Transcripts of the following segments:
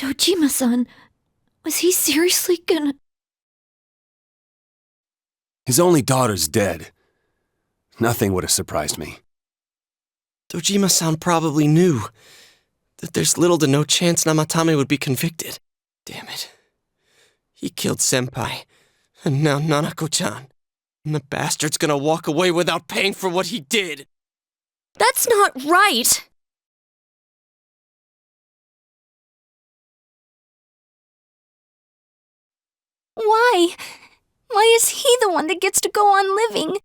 Dojima-san, was he seriously gonna... His only daughter's dead. Nothing would have surprised me. Dojima-san probably knew that there's little to no chance Namatame would be convicted. Damn it. He killed Senpai, and now Nanako-chan. And the bastard's gonna walk away without paying for what he did. That's not right! Why? Why is he the one that gets to go on living?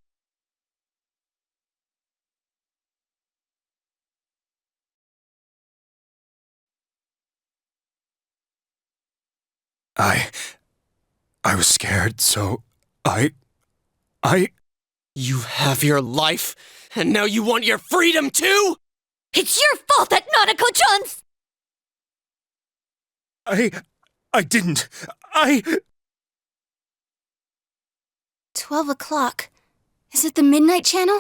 I was scared, so You have your life, and now you want your freedom too? It's your fault that Nanako-chan's... I didn't. 12 o'clock. Is it the Midnight Channel?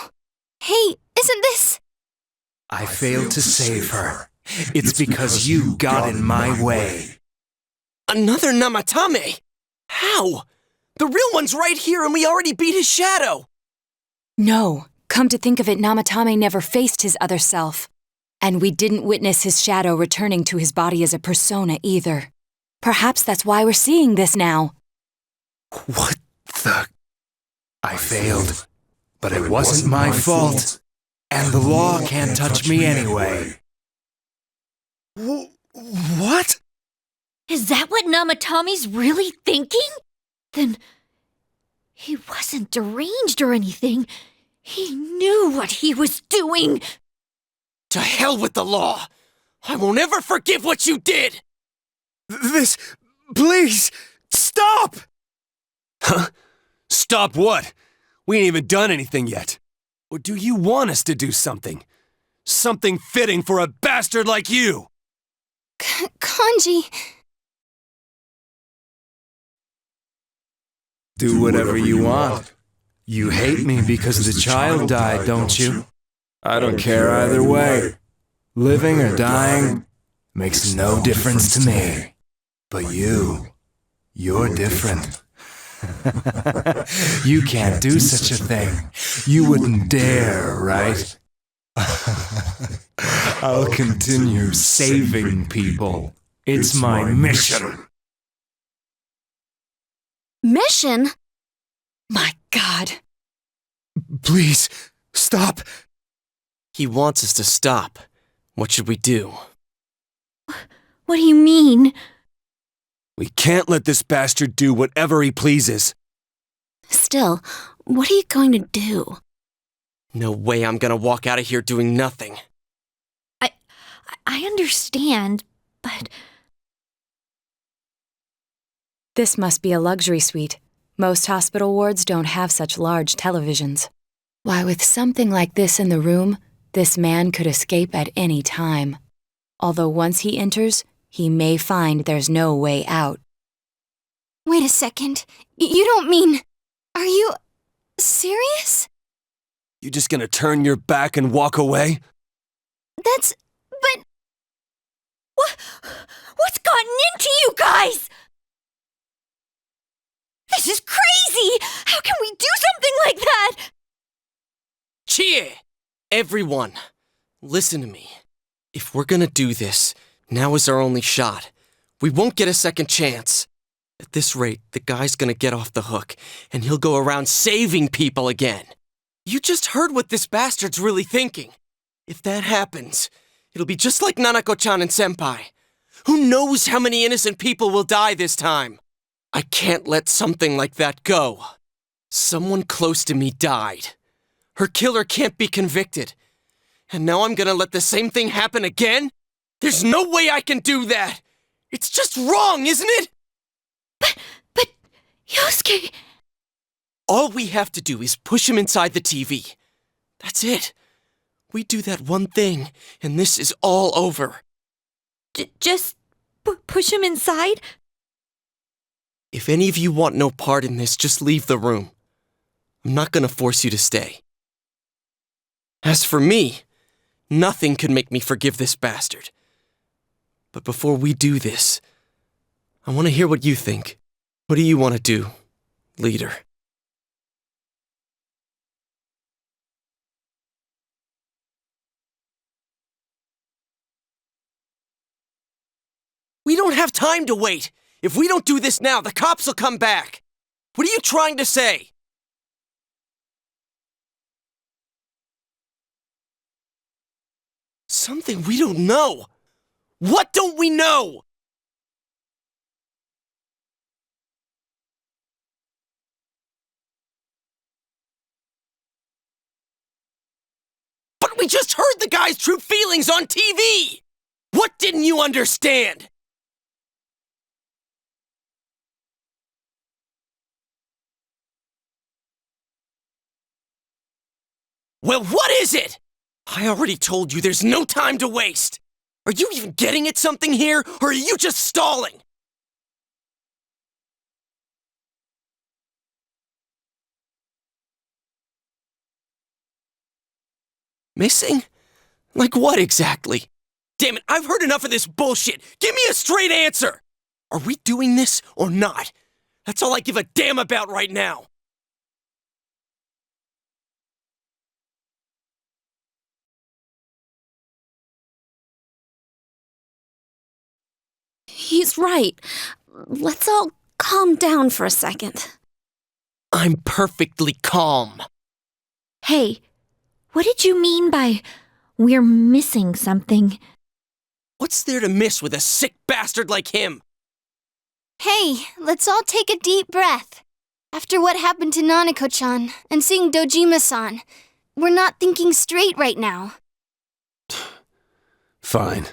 Hey, isn't this... I failed to save her. It's because you got in my way. Another Namatame? How? The real one's right here and we already beat his shadow! No. Come to think of it, Namatame never faced his other self. And we didn't witness his shadow returning to his body as a persona either. Perhaps that's why we're seeing this now. What the... I failed, but it wasn't my fault. And the law can't touch me anyway. What? Is that what Namatame's really thinking? Then... he wasn't deranged or anything. He knew what he was doing. To hell with the law! I won't ever forgive what you did! This... please, stop! Huh? Stop what? We ain't even done anything yet. Or do you want us to do something? Something fitting for a bastard like you! Kanji... Do whatever you want. You hate me because the child died, don't you? I don't care either way. Living or dying makes no difference to me. But you're different. You can't do such a thing. You wouldn't dare, right? I'll continue saving people. It's my mission. Mission? My God. Please, stop! He wants us to stop. What should we do? What do you mean? We can't let this bastard do whatever he pleases. Still, what are you going to do? No way I'm gonna walk out of here doing nothing. I understand, but... This must be a luxury suite. Most hospital wards don't have such large televisions. Why, with something like this in the room, this man could escape at any time. Although once he enters, he may find there's no way out. Wait a second. You don't mean... Are you... serious? You just gonna turn your back and walk away? But... What's gotten into you guys? This is crazy! How can we do something like that? Chie! Everyone, listen to me. If we're gonna do this, now is our only shot. We won't get a second chance. At this rate, the guy's gonna get off the hook, and he'll go around saving people again. You just heard what this bastard's really thinking. If that happens, it'll be just like Nanako-chan and Senpai. Who knows how many innocent people will die this time? I can't let something like that go. Someone close to me died. Her killer can't be convicted. And now I'm gonna let the same thing happen again? There's no way I can do that! It's just wrong, isn't it? But... Yosuke... All we have to do is push him inside the TV. That's it. We do that one thing, and this is all over. Just... push him inside? If any of you want no part in this, just leave the room. I'm not gonna force you to stay. As for me, nothing could make me forgive this bastard. But before we do this, I want to hear what you think. What do you want to do, leader? We don't have time to wait! If we don't do this now, the cops will come back! What are you trying to say? Something we don't know! What don't we know? But we just heard the guy's true feelings on TV! What didn't you understand? Well, what is it? I already told you there's no time to waste. Are you even getting at something here, or are you just stalling? Missing? Like what exactly? Damn it, I've heard enough of this bullshit. Give me a straight answer. Are we doing this or not? That's all I give a damn about right now. He's right. Let's all calm down for a second. I'm perfectly calm. Hey, what did you mean by we're missing something? What's there to miss with a sick bastard like him? Hey, let's all take a deep breath. After what happened to Nanako-chan and seeing Dojima-san, we're not thinking straight right now. Fine.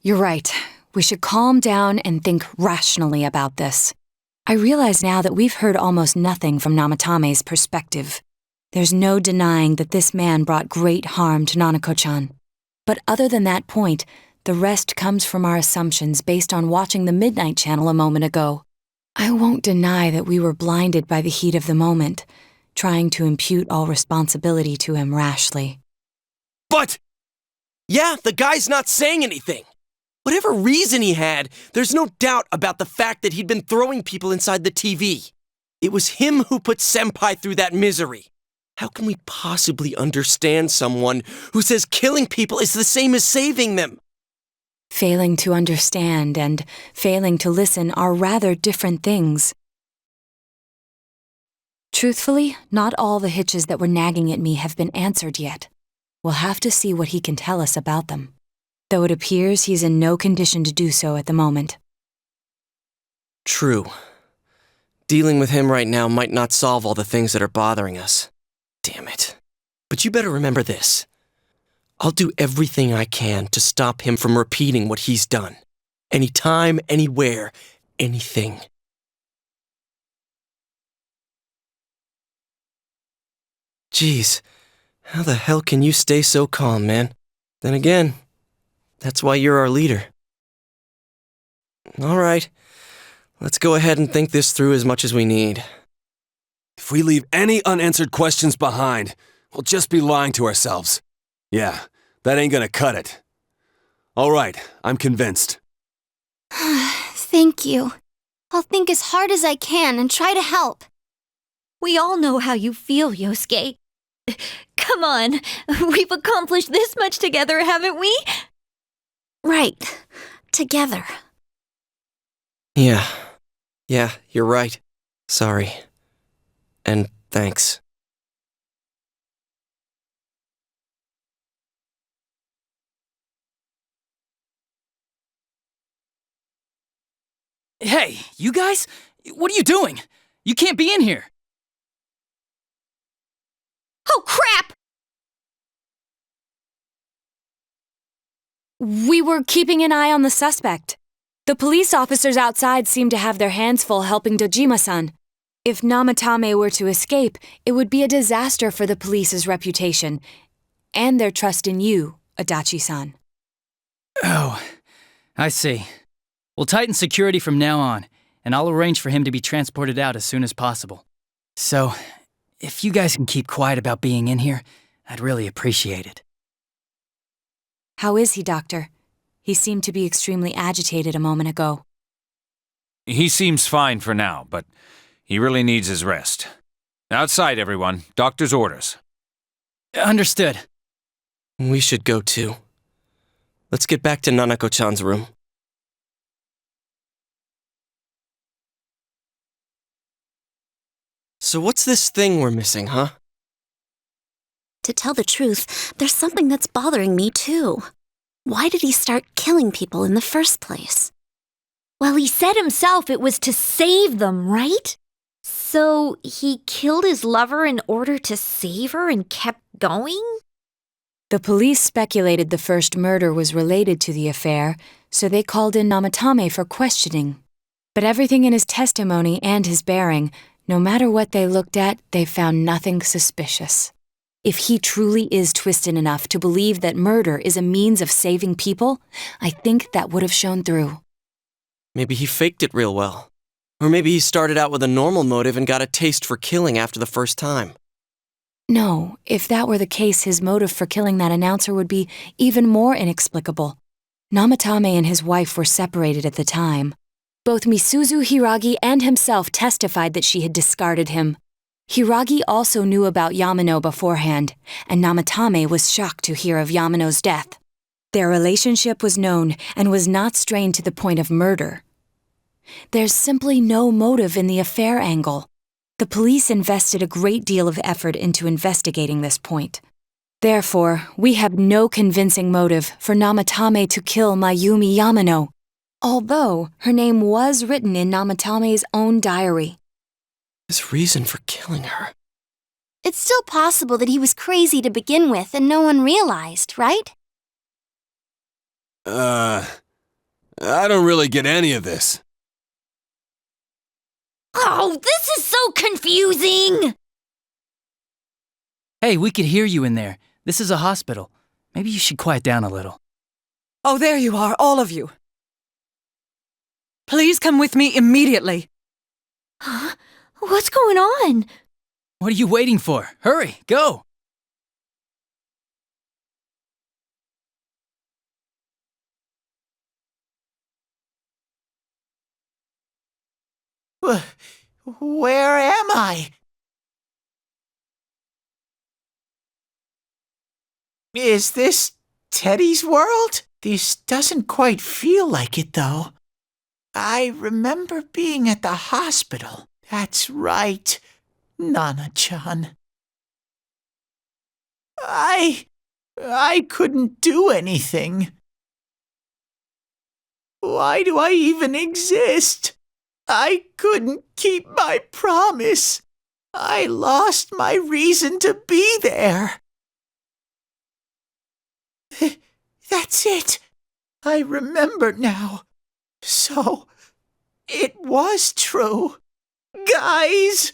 You're right. We should calm down and think rationally about this. I realize now that we've heard almost nothing from Namatame's perspective. There's no denying that this man brought great harm to Nanako-chan. But other than that point, the rest comes from our assumptions based on watching the Midnight Channel a moment ago. I won't deny that we were blinded by the heat of the moment, trying to impute all responsibility to him rashly. But! Yeah, the guy's not saying anything. Whatever reason he had, there's no doubt about the fact that he'd been throwing people inside the TV. It was him who put Senpai through that misery. How can we possibly understand someone who says killing people is the same as saving them? Failing to understand and failing to listen are rather different things. Truthfully, not all the hitches that were nagging at me have been answered yet. We'll have to see what he can tell us about them, though it appears he's in no condition to do so at the moment. True. Dealing with him right now might not solve all the things that are bothering us. Damn it. But you better remember this. I'll do everything I can to stop him from repeating what he's done. Anytime, anywhere, anything. Jeez, how the hell can you stay so calm, man? Then again, that's why you're our leader. All right, let's go ahead and think this through as much as we need. If we leave any unanswered questions behind, we'll just be lying to ourselves. Yeah, that ain't gonna cut it. All right, I'm convinced. Thank you. I'll think as hard as I can and try to help. We all know how you feel, Yosuke. Come on, we've accomplished this much together, haven't we? Right. Together. Yeah, you're right. Sorry. And thanks. Hey, you guys? What are you doing? You can't be in here. Oh, crap! We were keeping an eye on the suspect. The police officers outside seem to have their hands full helping Dojima-san. If Namatame were to escape, it would be a disaster for the police's reputation and their trust in you, Adachi-san. Oh, I see. We'll tighten security from now on, and I'll arrange for him to be transported out as soon as possible. So, if you guys can keep quiet about being in here, I'd really appreciate it. How is he, Doctor? He seemed to be extremely agitated a moment ago. He seems fine for now, but he really needs his rest. Outside, everyone. Doctor's orders. Understood. We should go too. Let's get back to Nanako-chan's room. So what's this thing we're missing, huh? To tell the truth, there's something that's bothering me too. Why did he start killing people in the first place? Well, he said himself it was to save them, right? So he killed his lover in order to save her and kept going? The police speculated the first murder was related to the affair, so they called in Namatame for questioning. But everything in his testimony and his bearing, no matter what they looked at, they found nothing suspicious. If he truly is twisted enough to believe that murder is a means of saving people, I think that would have shown through. Maybe he faked it real well. Or maybe he started out with a normal motive and got a taste for killing after the first time. No, if that were the case, his motive for killing that announcer would be even more inexplicable. Namatame and his wife were separated at the time. Both Misuzu Hiragi and himself testified that she had discarded him. Hiragi also knew about Yamano beforehand, and Namatame was shocked to hear of Yamano's death. Their relationship was known and was not strained to the point of murder. There's simply no motive in the affair angle. The police invested a great deal of effort into investigating this point. Therefore, we have no convincing motive for Namatame to kill Mayumi Yamano, although her name was written in Namatame's own diary. His reason for killing her. It's still possible that he was crazy to begin with and no one realized, right? I don't really get any of this. Oh, this is so confusing! Hey, we could hear you in there. This is a hospital. Maybe you should quiet down a little. Oh, there you are, all of you. Please come with me immediately. Huh? What's going on? What are you waiting for? Hurry, go! Where am I? Is this Teddy's world? This doesn't quite feel like it, though. I remember being at the hospital. That's right, Nana-chan. I couldn't do anything. Why do I even exist? I couldn't keep my promise. I lost my reason to be there. That's it. I remember now. So, it was true. Guys!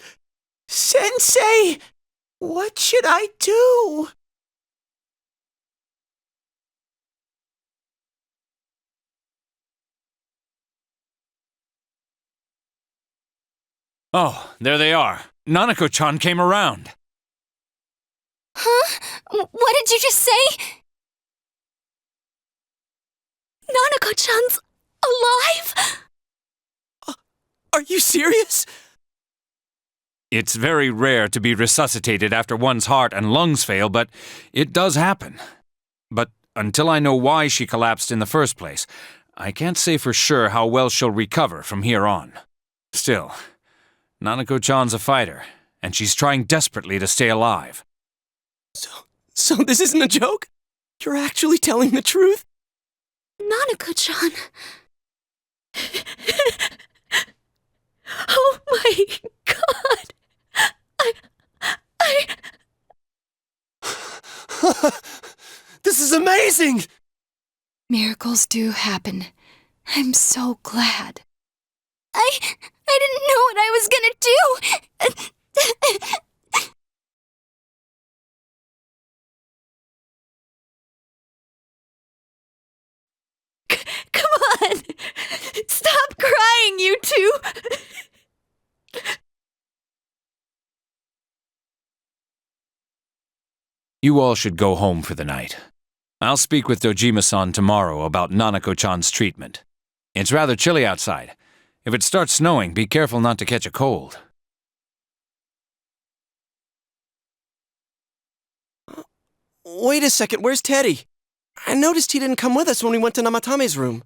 Sensei! What should I do? Oh, there they are. Nanako-chan came around. Huh? What did you just say? Nanako-chan's alive? Are you serious? It's very rare to be resuscitated after one's heart and lungs fail, but it does happen. But until I know why she collapsed in the first place, I can't say for sure how well she'll recover from here on. Still, Nanako-chan's a fighter, and she's trying desperately to stay alive. So this isn't a joke? You're actually telling the truth? Nanako-chan. Oh my god. This is amazing! Miracles do happen. I'm so glad. I didn't know what I was gonna do. Come on! Stop crying, you two! You all should go home for the night. I'll speak with Dojima-san tomorrow about Nanako-chan's treatment. It's rather chilly outside. If it starts snowing, be careful not to catch a cold. Wait a second, where's Teddy? I noticed he didn't come with us when we went to Namatame's room.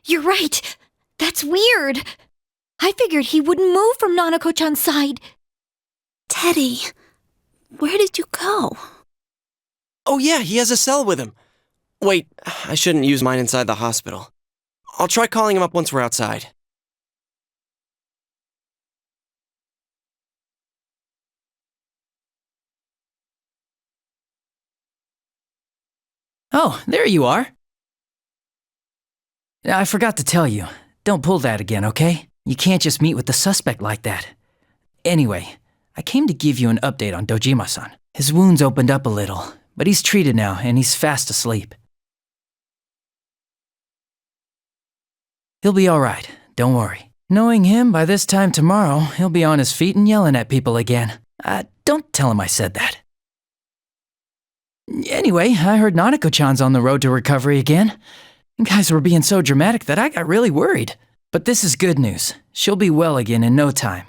You're right. That's weird. I figured he wouldn't move from Nanako-chan's side. Teddy, where did you go? Oh yeah, he has a cell with him. Wait, I shouldn't use mine inside the hospital. I'll try calling him up once we're outside. Oh, there you are. I forgot to tell you. Don't pull that again, okay? You can't just meet with the suspect like that. Anyway, I came to give you an update on Dojima-san. His wounds opened up a little, but he's treated now and he's fast asleep. He'll be alright, don't worry. Knowing him, by this time tomorrow, he'll be on his feet and yelling at people again. Don't tell him I said that. Anyway, I heard Nanako-chan's on the road to recovery again. You guys were being so dramatic that I got really worried. But this is good news. She'll be well again in no time.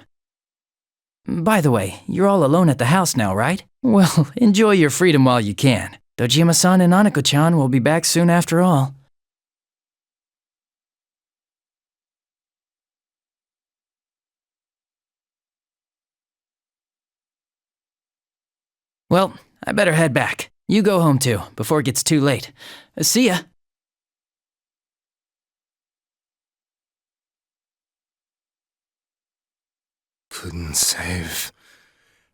By the way, you're all alone at the house now, right? Well, enjoy your freedom while you can. Dojima-san and Nanako-chan will be back soon after all. Well, I better head back. You go home too, before it gets too late. See ya. Couldn't save.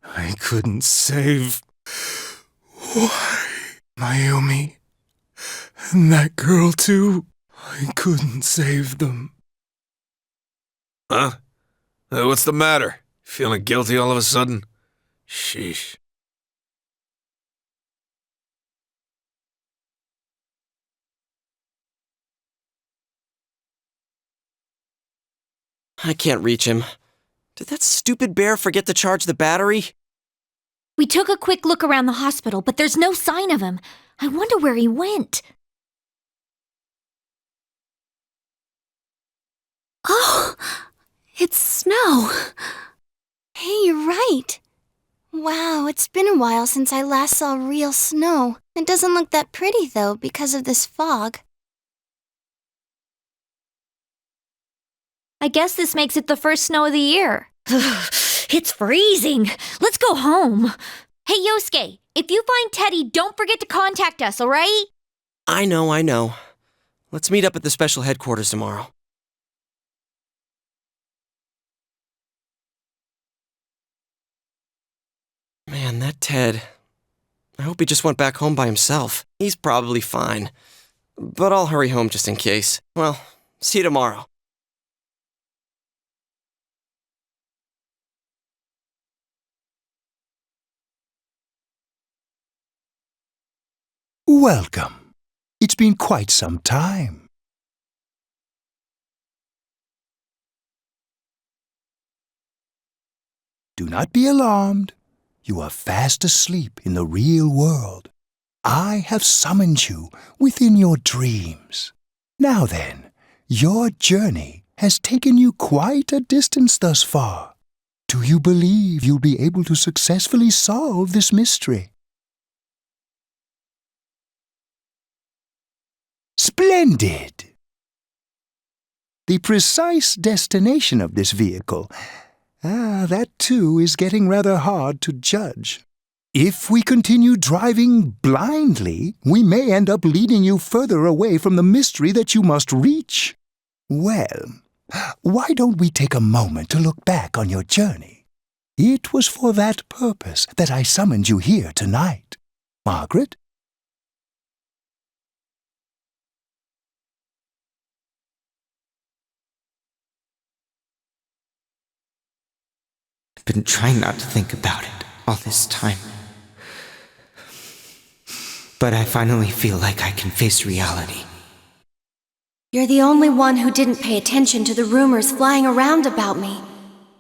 I couldn't save. Why? Mayumi. And that girl too. I couldn't save them. Huh? What's the matter? Feeling guilty all of a sudden? Sheesh. I can't reach him. Did that stupid bear forget to charge the battery? We took a quick look around the hospital, but there's no sign of him. I wonder where he went. Oh, it's snow. Hey, you're right. Wow, it's been a while since I last saw real snow. It doesn't look that pretty, though, because of this fog. I guess this makes it the first snow of the year. It's freezing. Let's go home. Hey, Yosuke, if you find Teddy, don't forget to contact us, all right? I know. Let's meet up at the special headquarters tomorrow. Man, that Ted. I hope he just went back home by himself. He's probably fine. But I'll hurry home just in case. Well, see you tomorrow. Welcome. It's been quite some time. Do not be alarmed. You are fast asleep in the real world. I have summoned you within your dreams. Now then, your journey has taken you quite a distance thus far. Do you believe you'll be able to successfully solve this mystery? Splendid! The precise destination of this vehicle, that too is getting rather hard to judge. If we continue driving blindly, we may end up leading you further away from the mystery that you must reach. Well, why don't we take a moment to look back on your journey? It was for that purpose that I summoned you here tonight. Margaret? Been trying not to think about it all this time. But I finally feel like I can face reality. You're the only one who didn't pay attention to the rumors flying around about me.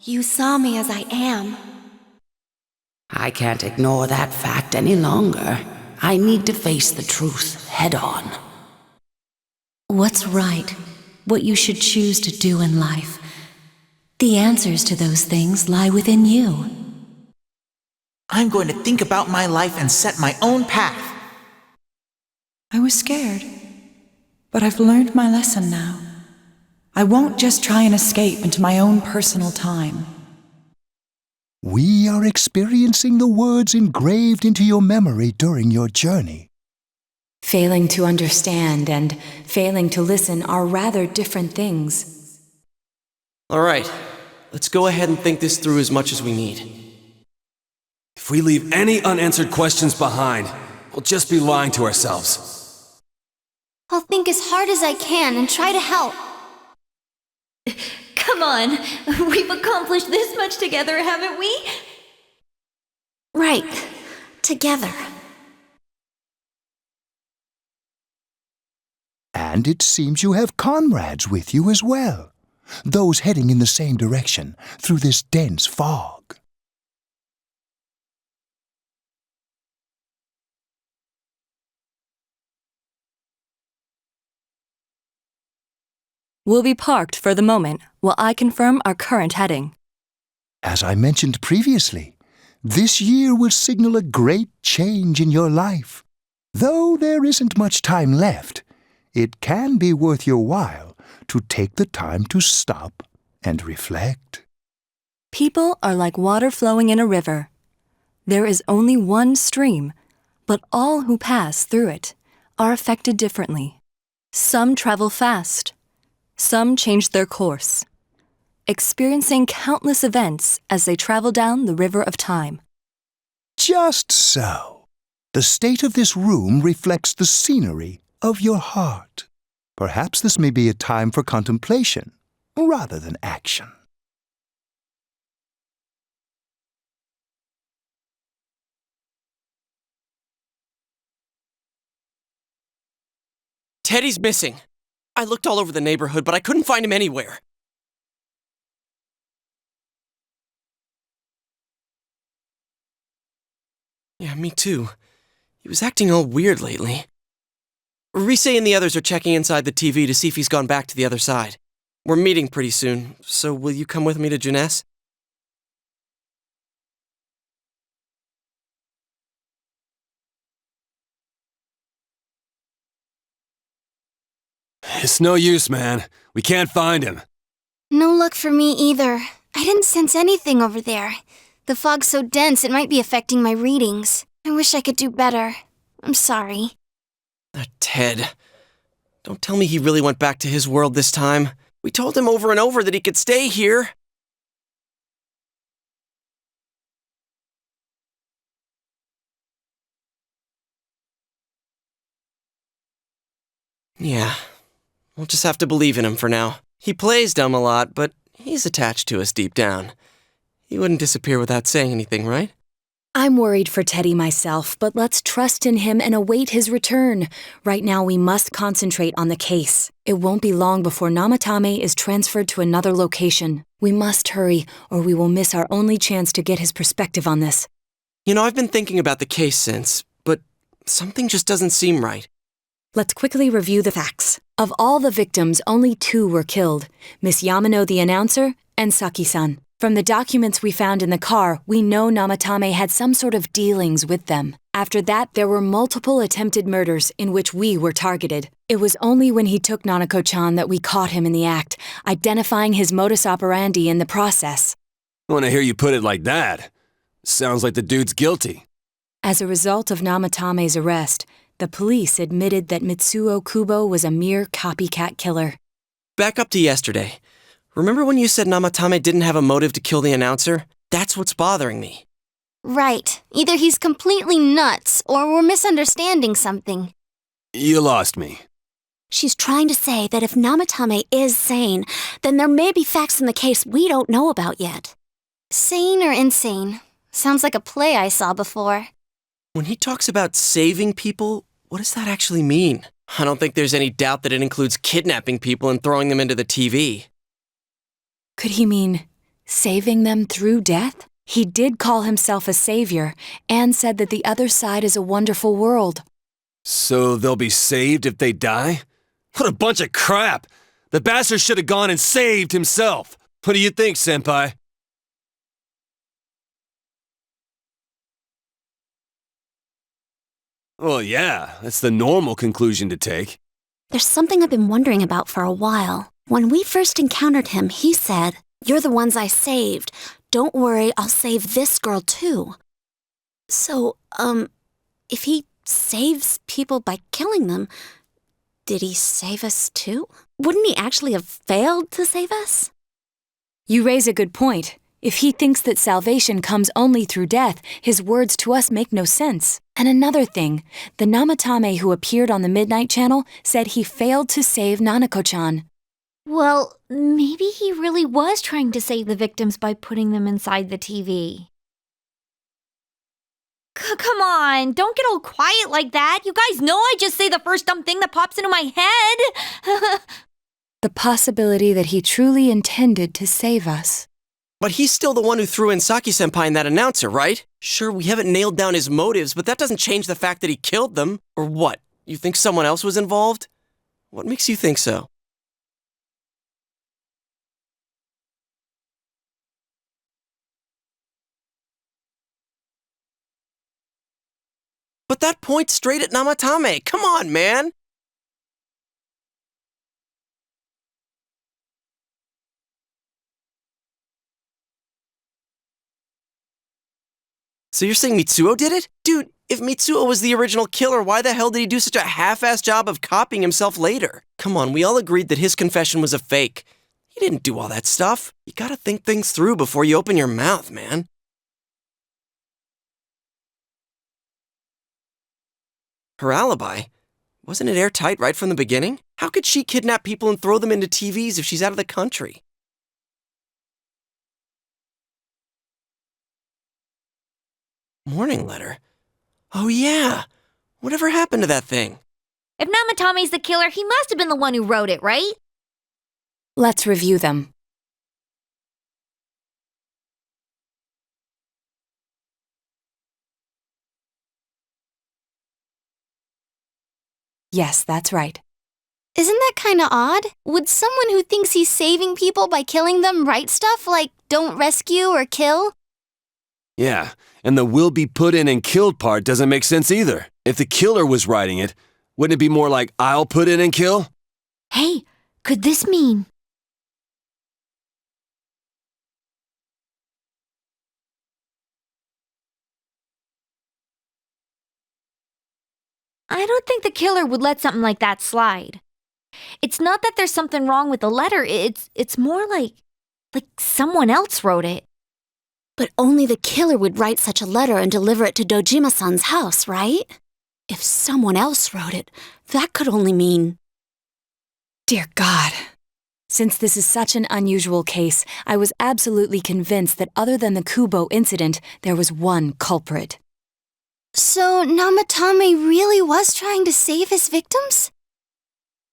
You saw me as I am. I can't ignore that fact any longer. I need to face the truth head on. What's right? What you should choose to do in life? The answers to those things lie within you. I'm going to think about my life and set my own path. I was scared, but I've learned my lesson now. I won't just try and escape into my own personal time. We are experiencing the words engraved into your memory during your journey. Failing to understand and failing to listen are rather different things. All right, let's go ahead and think this through as much as we need. If we leave any unanswered questions behind, we'll just be lying to ourselves. I'll think as hard as I can and try to help. Come on, we've accomplished this much together, haven't we? Right. Together. And it seems you have comrades with you as well. Those heading in the same direction through this dense fog. We'll be parked for the moment while I confirm our current heading. As I mentioned previously, this year will signal a great change in your life. Though there isn't much time left, it can be worth your while to take the time to stop and reflect. People are like water flowing in a river. There is only one stream, but all who pass through it are affected differently. Some travel fast. Some change their course, experiencing countless events as they travel down the river of time. Just so. The state of this room reflects the scenery of your heart. Perhaps this may be a time for contemplation rather than action. Teddy's missing. I looked all over the neighborhood, but I couldn't find him anywhere. Yeah, me too. He was acting all weird lately. Rise and the others are checking inside the TV to see if he's gone back to the other side. We're meeting pretty soon, so will you come with me to Jeunesse? It's no use, man. We can't find him. No luck for me either. I didn't sense anything over there. The fog's so dense it might be affecting my readings. I wish I could do better. I'm sorry. That Ted. Don't tell me he really went back to his world this time. We told him over and over that he could stay here. Yeah. We'll just have to believe in him for now. He plays dumb a lot, but he's attached to us deep down. He wouldn't disappear without saying anything, right? I'm worried for Teddy myself, but let's trust in him and await his return. Right now we must concentrate on the case. It won't be long before Namatame is transferred to another location. We must hurry, or we will miss our only chance to get his perspective on this. You know, I've been thinking about the case since, but something just doesn't seem right. Let's quickly review the facts. Of all the victims, only 2 were killed, Miss Yamano the announcer and Saki-san. From the documents we found in the car, we know Namatame had some sort of dealings with them. After that, there were multiple attempted murders in which we were targeted. It was only when he took Nanako-chan that we caught him in the act, identifying his modus operandi in the process. I want to hear you put it like that. Sounds like the dude's guilty. As a result of Namatame's arrest, the police admitted that Mitsuo Kubo was a mere copycat killer. Back up to yesterday. Remember when you said Namatame didn't have a motive to kill the announcer? That's what's bothering me. Right. Either he's completely nuts, or we're misunderstanding something. You lost me. She's trying to say that if Namatame is sane, then there may be facts in the case we don't know about yet. Sane or insane? Sounds like a play I saw before. When he talks about saving people, what does that actually mean? I don't think there's any doubt that it includes kidnapping people and throwing them into the TV. Could he mean saving them through death? He did call himself a savior and said that the other side is a wonderful world. So they'll be saved if they die? What a bunch of crap! The bastard should have gone and saved himself. What do you think, Senpai? Well, yeah, that's the normal conclusion to take. There's something I've been wondering about for a while. When we first encountered him, he said, "You're the ones I saved. Don't worry, I'll save this girl too." So, if he saves people by killing them, did he save us too? Wouldn't he actually have failed to save us? You raise a good point. If he thinks that salvation comes only through death, his words to us make no sense. And another thing, the Namatame who appeared on the Midnight Channel said he failed to save Nanako-chan. Well, maybe he really was trying to save the victims by putting them inside the TV. Come on, don't get all quiet like that. You guys know I just say the first dumb thing that pops into my head. The possibility that he truly intended to save us. But he's still the one who threw in Saki-senpai and that announcer, right? Sure, we haven't nailed down his motives, but that doesn't change the fact that he killed them. Or what? You think someone else was involved? What makes you think so? But that points straight at Namatame. Come on, man! So you're saying Mitsuo did it? Dude, if Mitsuo was the original killer, why the hell did he do such a half-assed job of copying himself later? Come on, we all agreed that his confession was a fake. He didn't do all that stuff. You gotta think things through before you open your mouth, man. Her alibi? Wasn't it airtight right from the beginning? How could she kidnap people and throw them into TVs if she's out of the country? Morning letter? Oh yeah! Whatever happened to that thing? If Namatame's the killer, he must have been the one who wrote it, right? Let's review them. Yes, that's right. Isn't that kinda odd? Would someone who thinks he's saving people by killing them write stuff like don't rescue or kill? Yeah, and the will be put in and killed part doesn't make sense either. If the killer was writing it, wouldn't it be more like I'll put in and kill? Hey, could this mean... I don't think the killer would let something like that slide. It's not that there's something wrong with the letter, it's more like someone else wrote it. But only the killer would write such a letter and deliver it to Dojima-san's house, right? If someone else wrote it, that could only mean... Dear God. Since this is such an unusual case, I was absolutely convinced that other than the Kubo incident, there was one culprit. So Namatame really was trying to save his victims?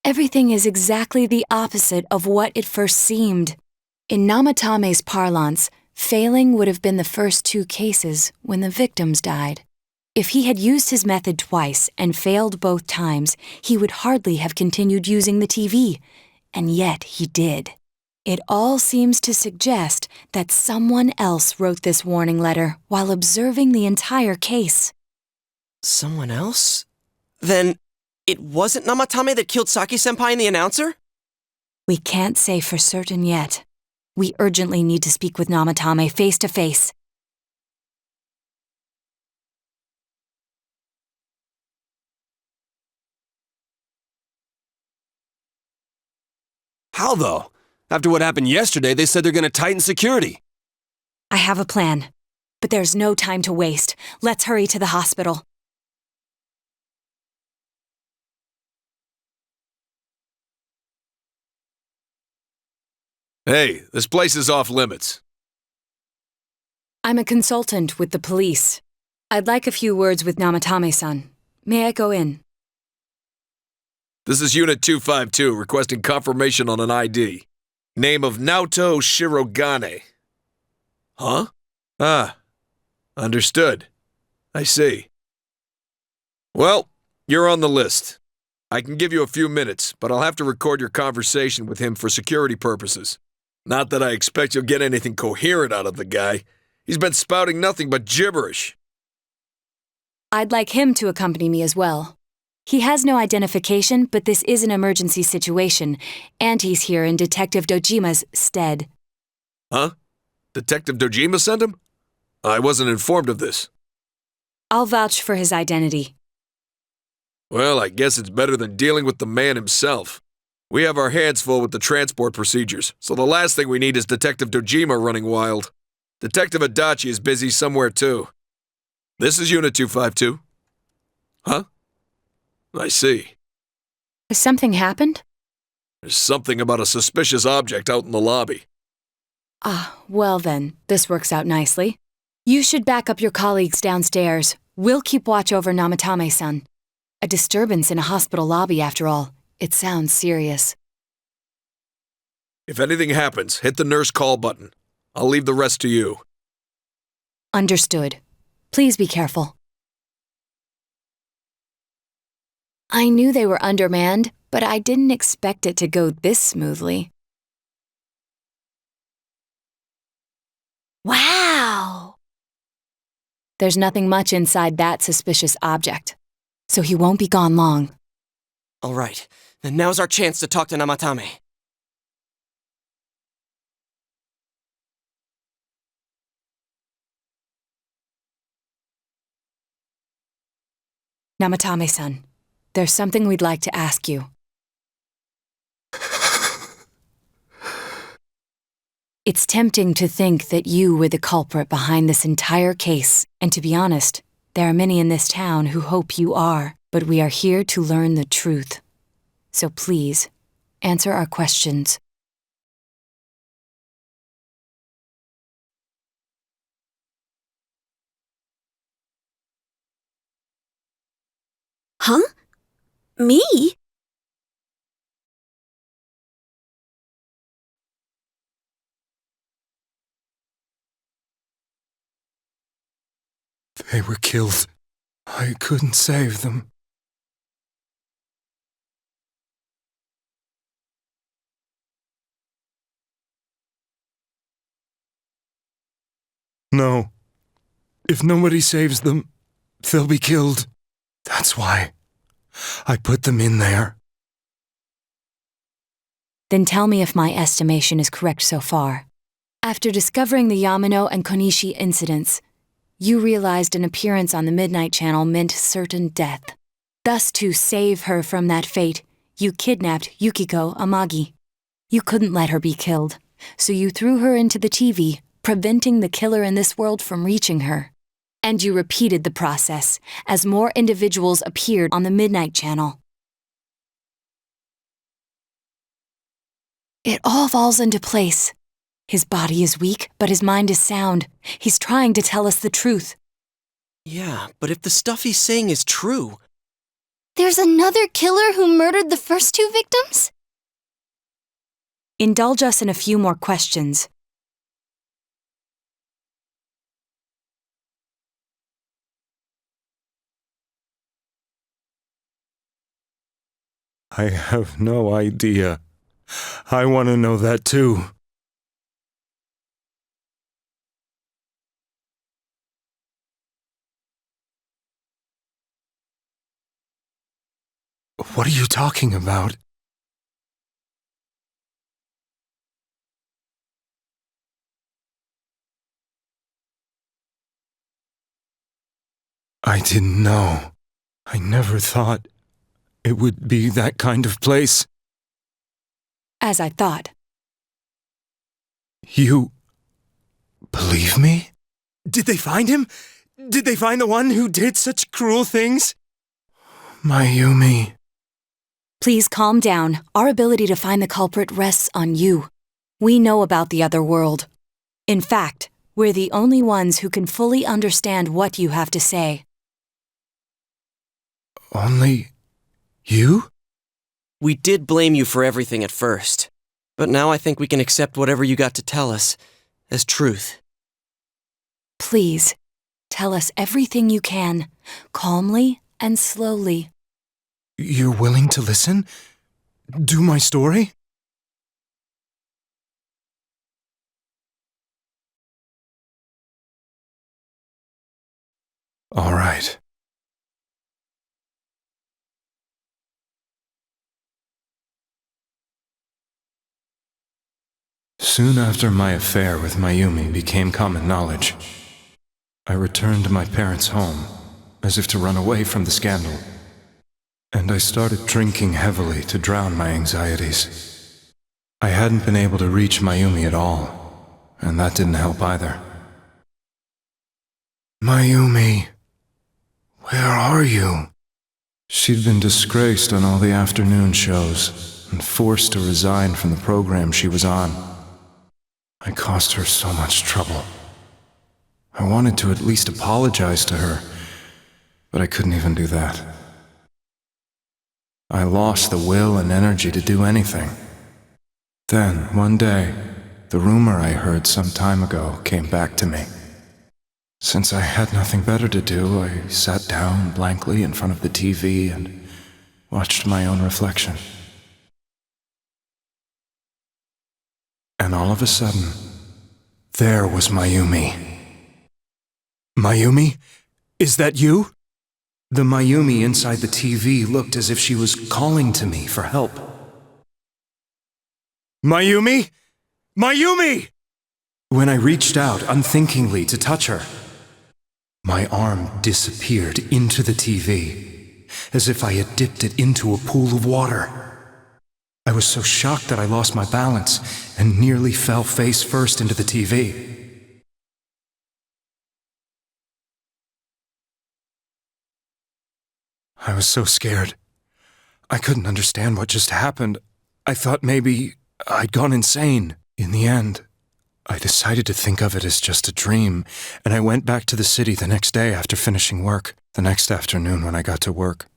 Everything is exactly the opposite of what it first seemed. In Namatame's parlance, failing would have been the first two cases when the victims died. If he had used his method twice and failed both times, he would hardly have continued using the TV. And yet he did. It all seems to suggest that someone else wrote this warning letter while observing the entire case. Someone else? Then it wasn't Namatame that killed Saki-senpai and the announcer? We can't say for certain yet. We urgently need to speak with Namatame face to face. How though? After what happened yesterday, they said they're gonna tighten security. I have a plan, but there's no time to waste. Let's hurry to the hospital. Hey, this place is off limits. I'm a consultant with the police. I'd like a few words with Namatame-san. May I go in? This is Unit 252 requesting confirmation on an ID. Name of Naoto Shirogane. Huh? Ah, understood. I see. Well, you're on the list. I can give you a few minutes, but I'll have to record your conversation with him for security purposes. Not that I expect you'll get anything coherent out of the guy. He's been spouting nothing but gibberish. I'd like him to accompany me as well. He has no identification, but this is an emergency situation, and he's here in Detective Dojima's stead. Huh? Detective Dojima sent him? I wasn't informed of this. I'll vouch for his identity. Well, I guess it's better than dealing with the man himself. We have our hands full with the transport procedures, so the last thing we need is Detective Dojima running wild. Detective Adachi is busy somewhere too. This is Unit 252. Huh? I see. Has something happened? There's something about a suspicious object out in the lobby. Ah, well then, this works out nicely. You should back up your colleagues downstairs. We'll keep watch over Namatame-san. A disturbance in a hospital lobby, after all. It sounds serious. If anything happens, hit the nurse call button. I'll leave the rest to you. Understood. Please be careful. I knew they were undermanned, but I didn't expect it to go this smoothly. Wow! There's nothing much inside that suspicious object, so he won't be gone long. All right, then now's our chance to talk to Namatame. Namatame-san, there's something we'd like to ask you. It's tempting to think that you were the culprit behind this entire case, and to be honest, there are many in this town who hope you are, but we are here to learn the truth. So please, answer our questions. Huh? Me? They were killed. I couldn't save them. No. If nobody saves them, they'll be killed. That's why I put them in there. Then tell me if my estimation is correct so far. After discovering the Yamano and Konishi incidents, you realized an appearance on the Midnight Channel meant certain death. Thus, to save her from that fate, you kidnapped Yukiko Amagi. You couldn't let her be killed, so you threw her into the TV, preventing the killer in this world from reaching her. And you repeated the process as more individuals appeared on the Midnight Channel. It all falls into place. His body is weak, but his mind is sound. He's trying to tell us the truth. Yeah, but if the stuff he's saying is true... There's another killer who murdered the first two victims? Indulge us in a few more questions. I have no idea. I want to know that too. What are you talking about? I didn't know. I never thought it would be that kind of place. As I thought. You believe me? Did they find him? Did they find the one who did such cruel things? Mayumi. Please calm down. Our ability to find the culprit rests on you. We know about the other world. In fact, we're the only ones who can fully understand what you have to say. Only you? We did blame you for everything at first, but now I think we can accept whatever you got to tell us as truth. Please, tell us everything you can, calmly and slowly. You're willing to listen? Do my story? All right. Soon after my affair with Mayumi became common knowledge, I returned to my parents' home, as if to run away from the scandal. And I started drinking heavily to drown my anxieties. I hadn't been able to reach Mayumi at all, and that didn't help either. Mayumi, where are you? She'd been disgraced on all the afternoon shows and forced to resign from the program she was on. I caused her so much trouble. I wanted to at least apologize to her, but I couldn't even do that. I lost the will and energy to do anything. Then, one day, the rumor I heard some time ago came back to me. Since I had nothing better to do, I sat down blankly in front of the TV and watched my own reflection. And all of a sudden, there was Mayumi. Mayumi? Is that you? The Mayumi inside the TV looked as if she was calling to me for help. Mayumi? Mayumi! When I reached out unthinkingly to touch her, my arm disappeared into the TV, as if I had dipped it into a pool of water. I was so shocked that I lost my balance and nearly fell face first into the TV. I was so scared. I couldn't understand what just happened. I thought maybe I'd gone insane. In the end, I decided to think of it as just a dream, and I went back to the city the next day after finishing work. The next afternoon when I got to work,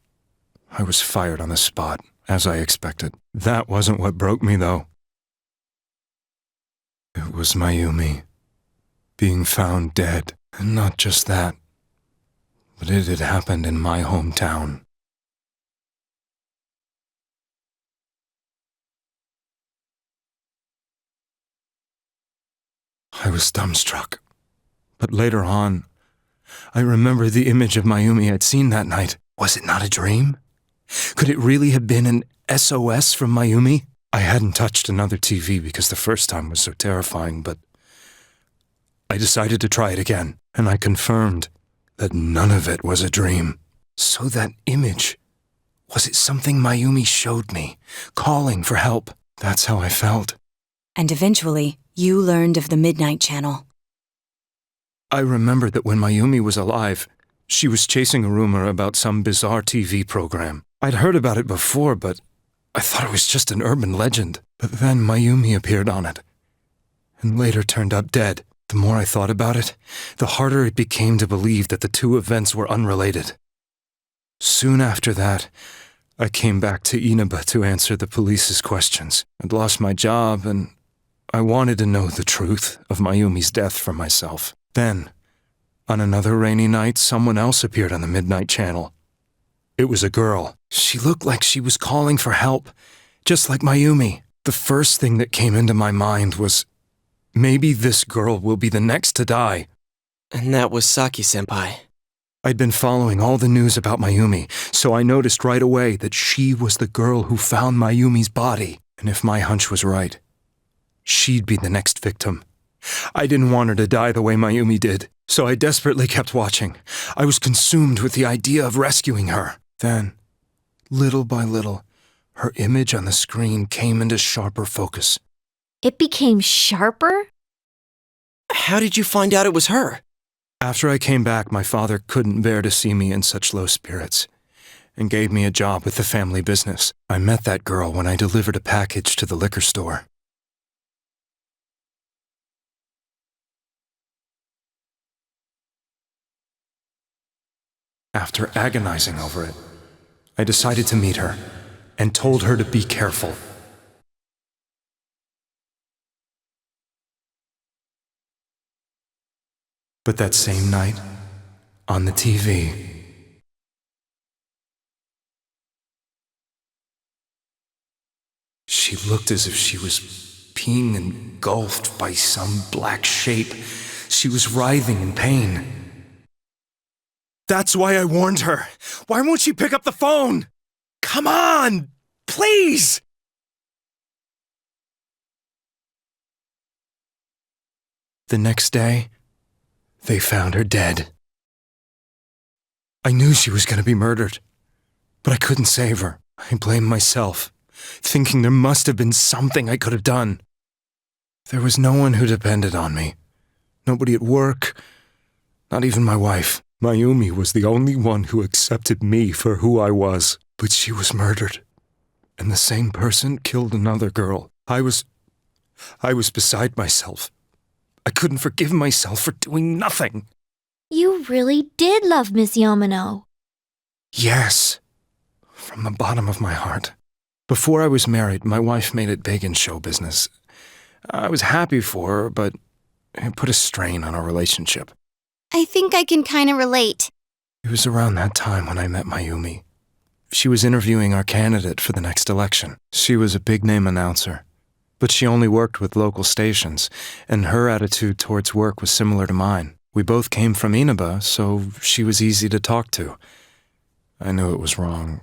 I was fired on the spot, as I expected. That wasn't what broke me, though. It was Mayumi being found dead, and not just that, but it had happened in my hometown. I was dumbstruck. But later on, I remembered the image of Mayumi I'd seen that night. Was it not a dream? Could it really have been an SOS from Mayumi? I hadn't touched another TV because the first time was so terrifying, but I decided to try it again, and I confirmed that none of it was a dream. So that image, was it something Mayumi showed me, calling for help? That's how I felt. And eventually, you learned of the Midnight Channel. I remembered that when Mayumi was alive, she was chasing a rumor about some bizarre TV program. I'd heard about it before, but I thought it was just an urban legend. But then Mayumi appeared on it, and later turned up dead. The more I thought about it, the harder it became to believe that the two events were unrelated. Soon after that, I came back to Inaba to answer the police's questions. I'd lost my job, and I wanted to know the truth of Mayumi's death for myself. Then, on another rainy night, someone else appeared on the Midnight Channel. It was a girl. She looked like she was calling for help, just like Mayumi. The first thing that came into my mind was, maybe this girl will be the next to die. And that was Saki-senpai. I'd been following all the news about Mayumi, so I noticed right away that she was the girl who found Mayumi's body. And if my hunch was right, she'd be the next victim. I didn't want her to die the way Mayumi did, so I desperately kept watching. I was consumed with the idea of rescuing her. Then, little by little, her image on the screen came into sharper focus. It became sharper? How did you find out it was her? After I came back, my father couldn't bear to see me in such low spirits, and gave me a job with the family business. I met that girl when I delivered a package to the liquor store. After agonizing over it, I decided to meet her, and told her to be careful. But that same night, on the TV, she looked as if she was being engulfed by some black shape. She was writhing in pain. That's why I warned her. Why won't she pick up the phone? Come on, please! The next day, they found her dead. I knew she was going to be murdered, but I couldn't save her. I blamed myself, thinking there must have been something I could have done. There was no one who depended on me. Nobody at work, not even my wife. Mayumi was the only one who accepted me for who I was. But she was murdered, and the same person killed another girl. I was beside myself. I couldn't forgive myself for doing nothing. You really did love Miss Yamano. Yes, from the bottom of my heart. Before I was married, my wife made it big in show business. I was happy for her, but it put a strain on our relationship. I think I can kind of relate. It was around that time when I met Mayumi. She was interviewing our candidate for the next election. She was a big-name announcer, but she only worked with local stations, and her attitude towards work was similar to mine. We both came from Inaba, so she was easy to talk to. I knew it was wrong,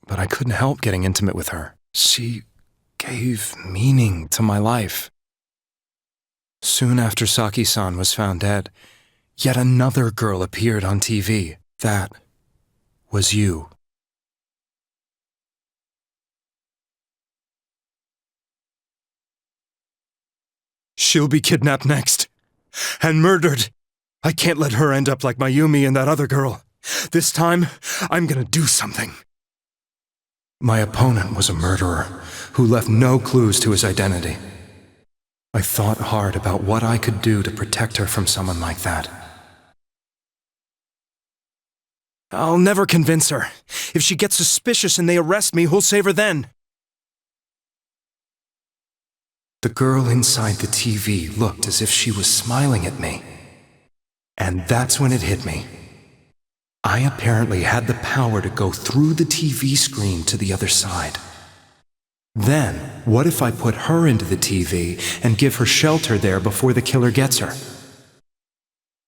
but I couldn't help getting intimate with her. She gave meaning to my life. Soon after Saki-san was found dead, yet another girl appeared on TV. That was you. She'll be kidnapped next. And murdered. I can't let her end up like Mayumi and that other girl. This time, I'm gonna do something. My opponent was a murderer who left no clues to his identity. I thought hard about what I could do to protect her from someone like that. I'll never convince her. If she gets suspicious and they arrest me, who'll save her then? The girl inside the TV looked as if she was smiling at me. And that's when it hit me. I apparently had the power to go through the TV screen to the other side. Then, what if I put her into the TV and give her shelter there before the killer gets her?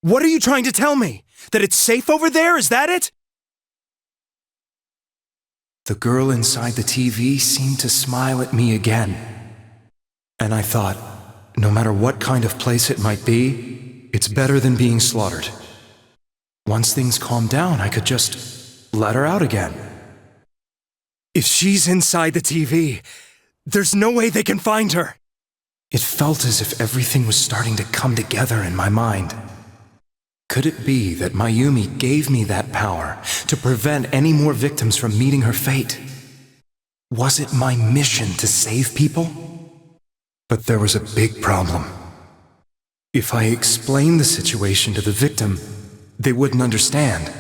What are you trying to tell me? That it's safe over there? Is that it? The girl inside the TV seemed to smile at me again. And I thought, no matter what kind of place it might be, it's better than being slaughtered. Once things calmed down, I could just let her out again. If she's inside the TV, there's no way they can find her. It felt as if everything was starting to come together in my mind. Could it be that Mayumi gave me that power to prevent any more victims from meeting her fate? Was it my mission to save people? But there was a big problem. If I explained the situation to the victim, they wouldn't understand.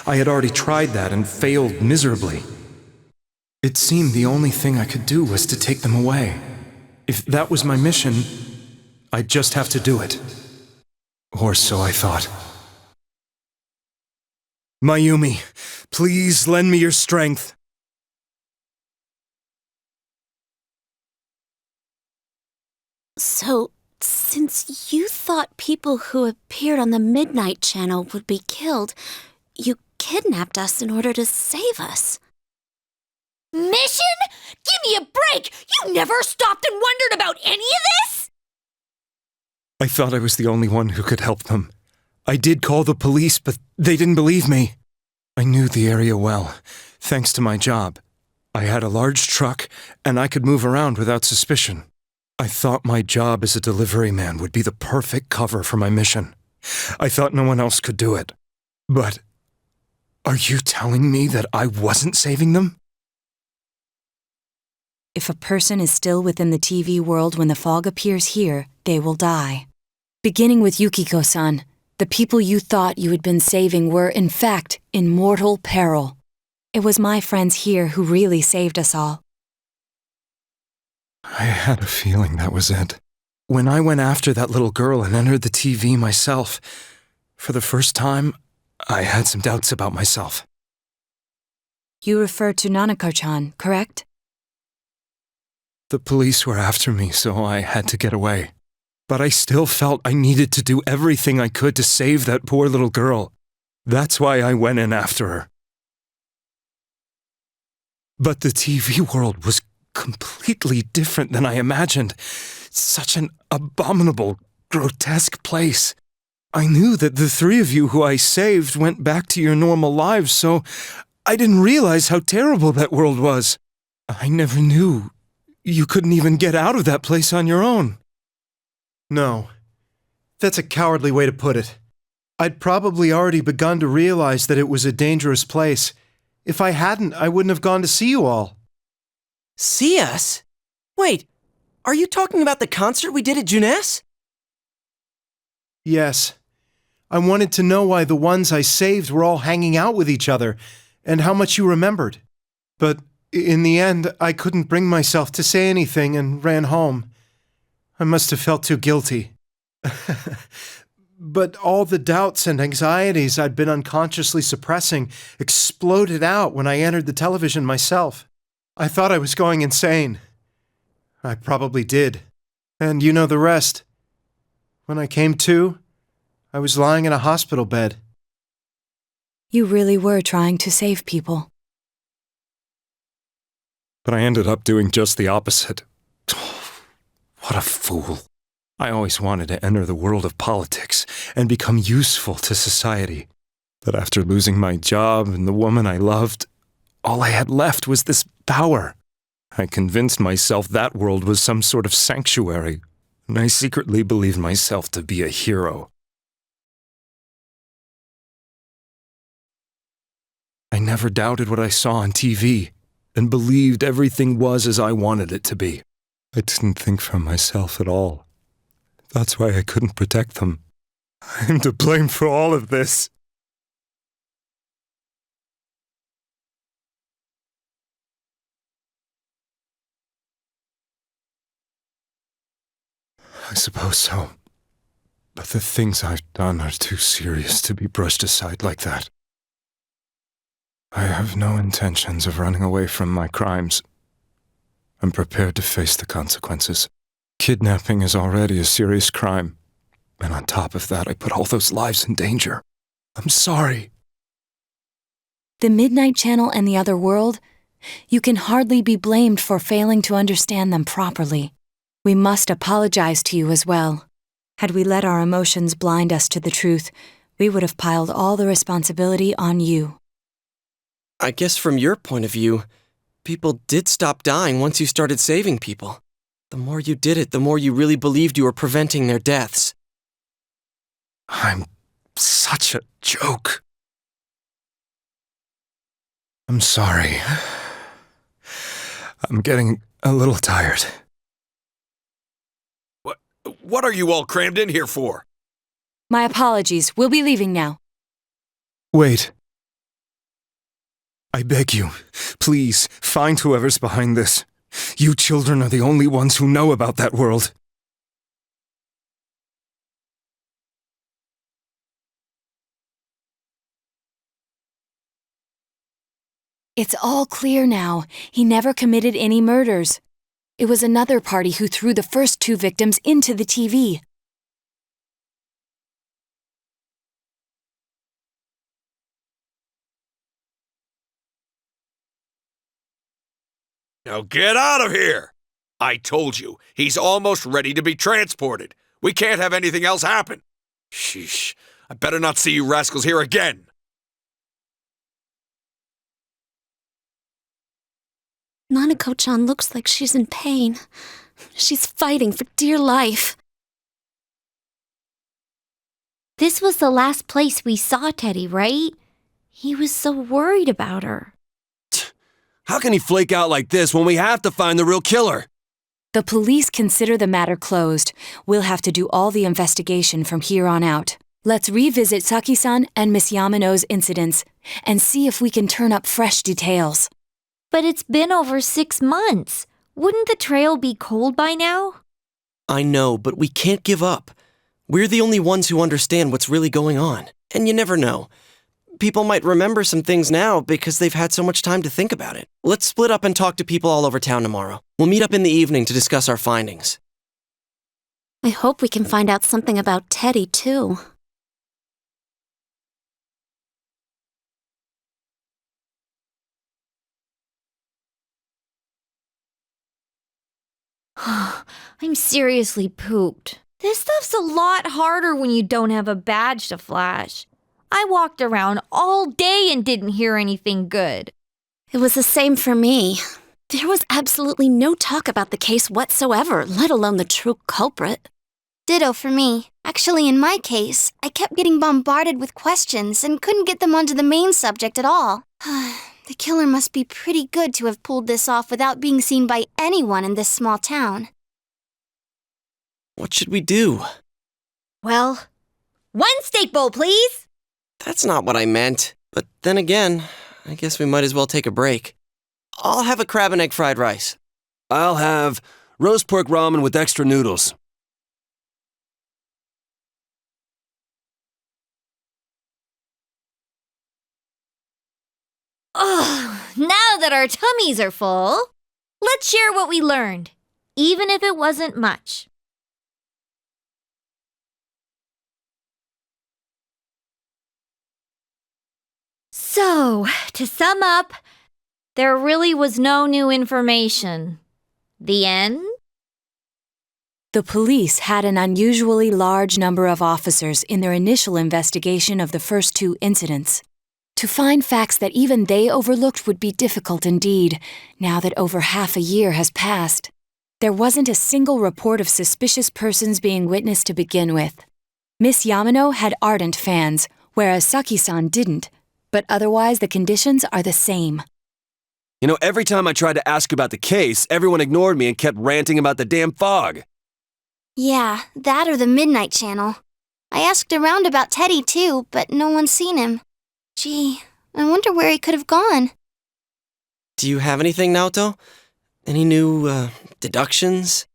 I had already tried that and failed miserably. It seemed the only thing I could do was to take them away. If that was my mission, I'd just have to do it. Or so I thought. Mayumi, please lend me your strength. So, since you thought people who appeared on the Midnight Channel would be killed, you kidnapped us in order to save us. Mission? Give me a break! You never stopped and wondered about any of this? I thought I was the only one who could help them. I did call the police, but they didn't believe me. I knew the area well, thanks to my job. I had a large truck, and I could move around without suspicion. I thought my job as a delivery man would be the perfect cover for my mission. I thought no one else could do it. But are you telling me that I wasn't saving them? If a person is still within the TV world when the fog appears here, they will die. Beginning with Yukiko-san, the people you thought you had been saving were, in fact, in mortal peril. It was my friends here who really saved us all. I had a feeling that was it. When I went after that little girl and entered the TV myself, For the first time, I had some doubts about myself. You refer to Nanako-chan, correct? The police were after me, so I had to get away. But I still felt I needed to do everything I could to save that poor little girl. That's why I went in after her. But the TV world was completely different than I imagined. Such an abominable, grotesque place. I knew that the three of you who I saved went back to your normal lives, so I didn't realize how terrible that world was. I never knew you couldn't even get out of that place on your own. No, that's a cowardly way to put it. I'd probably already begun to realize that it was a dangerous place. If I hadn't, I wouldn't have gone to see you all. See us? Wait, are you talking about the concert we did at Juness? Yes. I wanted to know why the ones I saved were all hanging out with each other, and how much you remembered. But in the end, I couldn't bring myself to say anything and ran home. I must have felt too guilty. But all the doubts and anxieties I'd been unconsciously suppressing exploded out when I entered the television myself. I thought I was going insane. I probably did. And you know the rest. When I came to, I was lying in a hospital bed. You really were trying to save people. But I ended up doing just the opposite. What a fool. I always wanted to enter the world of politics and become useful to society. But after losing my job and the woman I loved, all I had left was this power. I convinced myself that world was some sort of sanctuary, and I secretly believed myself to be a hero. I never doubted what I saw on TV, and believed everything was as I wanted it to be. I didn't think for myself at all. That's why I couldn't protect them. I'm to blame for all of this. I suppose so. But the things I've done are too serious to be brushed aside like that. I have no intentions of running away from my crimes. I'm prepared to face the consequences. Kidnapping is already a serious crime, and on top of that, I put all those lives in danger. I'm sorry. The Midnight Channel and the other world, you can hardly be blamed for failing to understand them properly. We must apologize to you as well. Had we let our emotions blind us to the truth, we would have piled all the responsibility on you. I guess from your point of view, people did stop dying once you started saving people. The more you did it, the more you really believed you were preventing their deaths. I'm such a joke. I'm sorry. I'm getting a little tired. What are you all crammed in here for? My apologies. We'll be leaving now. Wait. I beg you, please, find whoever's behind this. You children are the only ones who know about that world. It's all clear now. He never committed any murders. It was another party who threw the first two victims into the TV. Now get out of here! I told you, he's almost ready to be transported. We can't have anything else happen. Sheesh, I better not see you rascals here again. Nanako-chan looks like she's in pain. She's fighting for dear life. This was the last place we saw Teddy, right? He was so worried about her. How can he flake out like this when we have to find the real killer? The police consider the matter closed. We'll have to do all the investigation from here on out. Let's revisit Saki-san and Miss Yamano's incidents and see if we can turn up fresh details. But it's been over 6 months. Wouldn't the trail be cold by now? I know, but we can't give up. We're the only ones who understand what's really going on. And you never know. People might remember some things now because they've had so much time to think about it. Let's split up and talk to people all over town tomorrow. We'll meet up in the evening to discuss our findings. I hope we can find out something about Teddy, too. I'm seriously pooped. This stuff's a lot harder when you don't have a badge to flash. I walked around all day and didn't hear anything good. It was the same for me. There was absolutely no talk about the case whatsoever, let alone the true culprit. Ditto for me. Actually, in my case, I kept getting bombarded with questions and couldn't get them onto the main subject at all. The killer must be pretty good to have pulled this off without being seen by anyone in this small town. What should we do? Well, 1 steak bowl, please. That's not what I meant. But then again, I guess we might as well take a break. I'll have a crab and egg fried rice. I'll have roast pork ramen with extra noodles. Ugh, now that our tummies are full, let's share what we learned, even if it wasn't much. So, to sum up, there really was no new information. The end? The police had an unusually large number of officers in their initial investigation of the first 2 incidents. To find facts that even they overlooked would be difficult indeed, now that over half a year has passed. There wasn't a single report of suspicious persons being witnessed to begin with. Miss Yamano had ardent fans, whereas Saki-san didn't, but otherwise the conditions are the same. You know, every time I tried to ask about the case, everyone ignored me and kept ranting about the damn fog. Yeah, that or the Midnight Channel. I asked around about Teddy too, but no one's seen him. Gee, I wonder where he could have gone. Do you have anything, Naoto? Any new, deductions?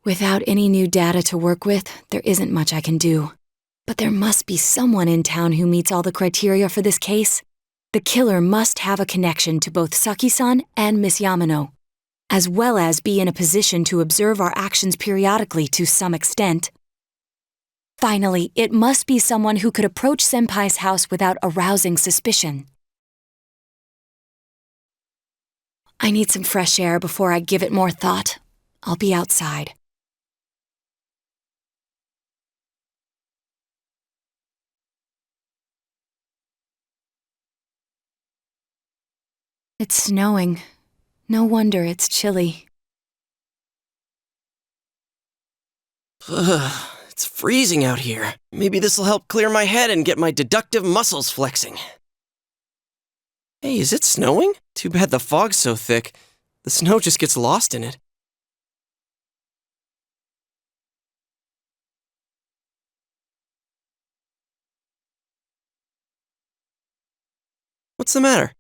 Without any new data to work with, there isn't much I can do. But there must be someone in town who meets all the criteria for this case. The killer must have a connection to both Saki-san and Miss Yamano, as well as be in a position to observe our actions periodically to some extent. Finally, it must be someone who could approach Senpai's house without arousing suspicion. I need some fresh air before I give it more thought. I'll be outside. It's snowing. No wonder it's chilly. Ugh, it's freezing out here. Maybe this'll help clear my head and get my deductive muscles flexing. Hey, is it snowing? Too bad the fog's so thick. The snow just gets lost in it. What's the matter?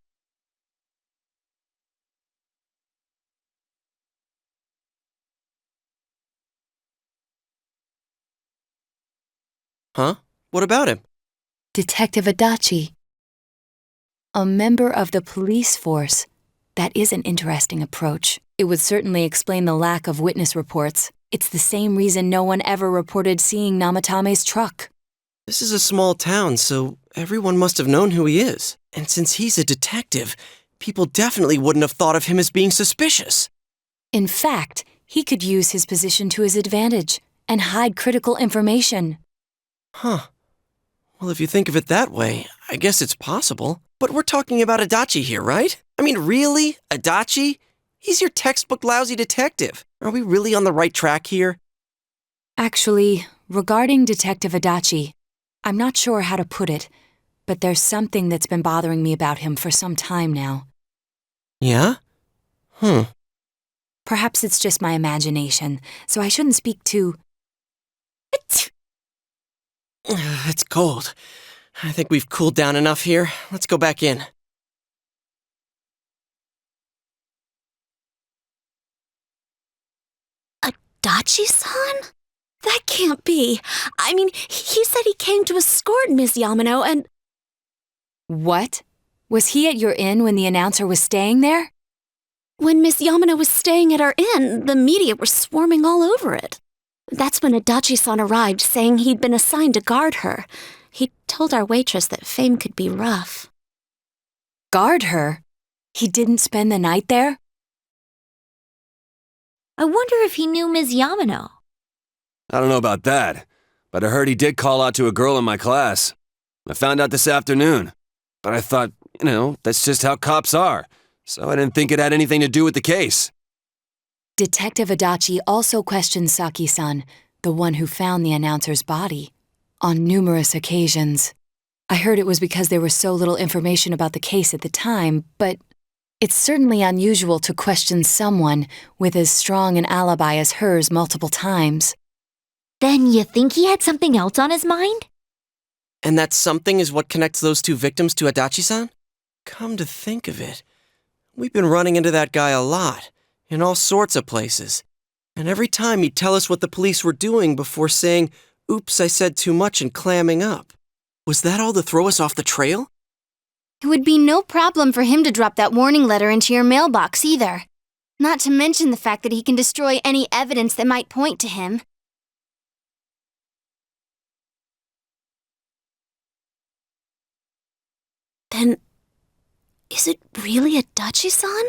Huh? What about him? Detective Adachi. A member of the police force. That is an interesting approach. It would certainly explain the lack of witness reports. It's the same reason no one ever reported seeing Namatame's truck. This is a small town, so everyone must have known who he is. And since he's a detective, people definitely wouldn't have thought of him as being suspicious. In fact, he could use his position to his advantage and hide critical information. Huh. Well, if you think of it that way, I guess it's possible. But we're talking about Adachi here, right? I mean, really? Adachi? He's your textbook lousy detective. Are we really on the right track here? Actually, regarding Detective Adachi, I'm not sure how to put it, but there's something that's been bothering me about him for some time now. Yeah? Perhaps it's just my imagination, so I shouldn't speak too... It's cold. I think we've cooled down enough here. Let's go back in. Adachi-san? That can't be. I mean, he said he came to escort Miss Yamano and... What? Was he at your inn when the announcer was staying there? When Miss Yamano was staying at our inn, the media were swarming all over it. That's when Adachi-san arrived, saying he'd been assigned to guard her. He told our waitress that fame could be rough. Guard her? He didn't spend the night there? I wonder if he knew Ms. Yamano. I don't know about that, but I heard he did call out to a girl in my class. I found out this afternoon, but I thought, that's just how cops are, so I didn't think it had anything to do with the case. Detective Adachi also questioned Saki-san, the one who found the announcer's body, on numerous occasions. I heard it was because there was so little information about the case at the time, but it's certainly unusual to question someone with as strong an alibi as hers multiple times. Then you think he had something else on his mind? And that something is what connects those two victims to Adachi-san? Come to think of it, we've been running into that guy a lot, in all sorts of places. And every time he'd tell us what the police were doing before saying, "Oops, I said too much," and clamming up. Was that all to throw us off the trail? It would be no problem for him to drop that warning letter into your mailbox either. Not to mention the fact that he can destroy any evidence that might point to him. Then, is it really Adachi-san?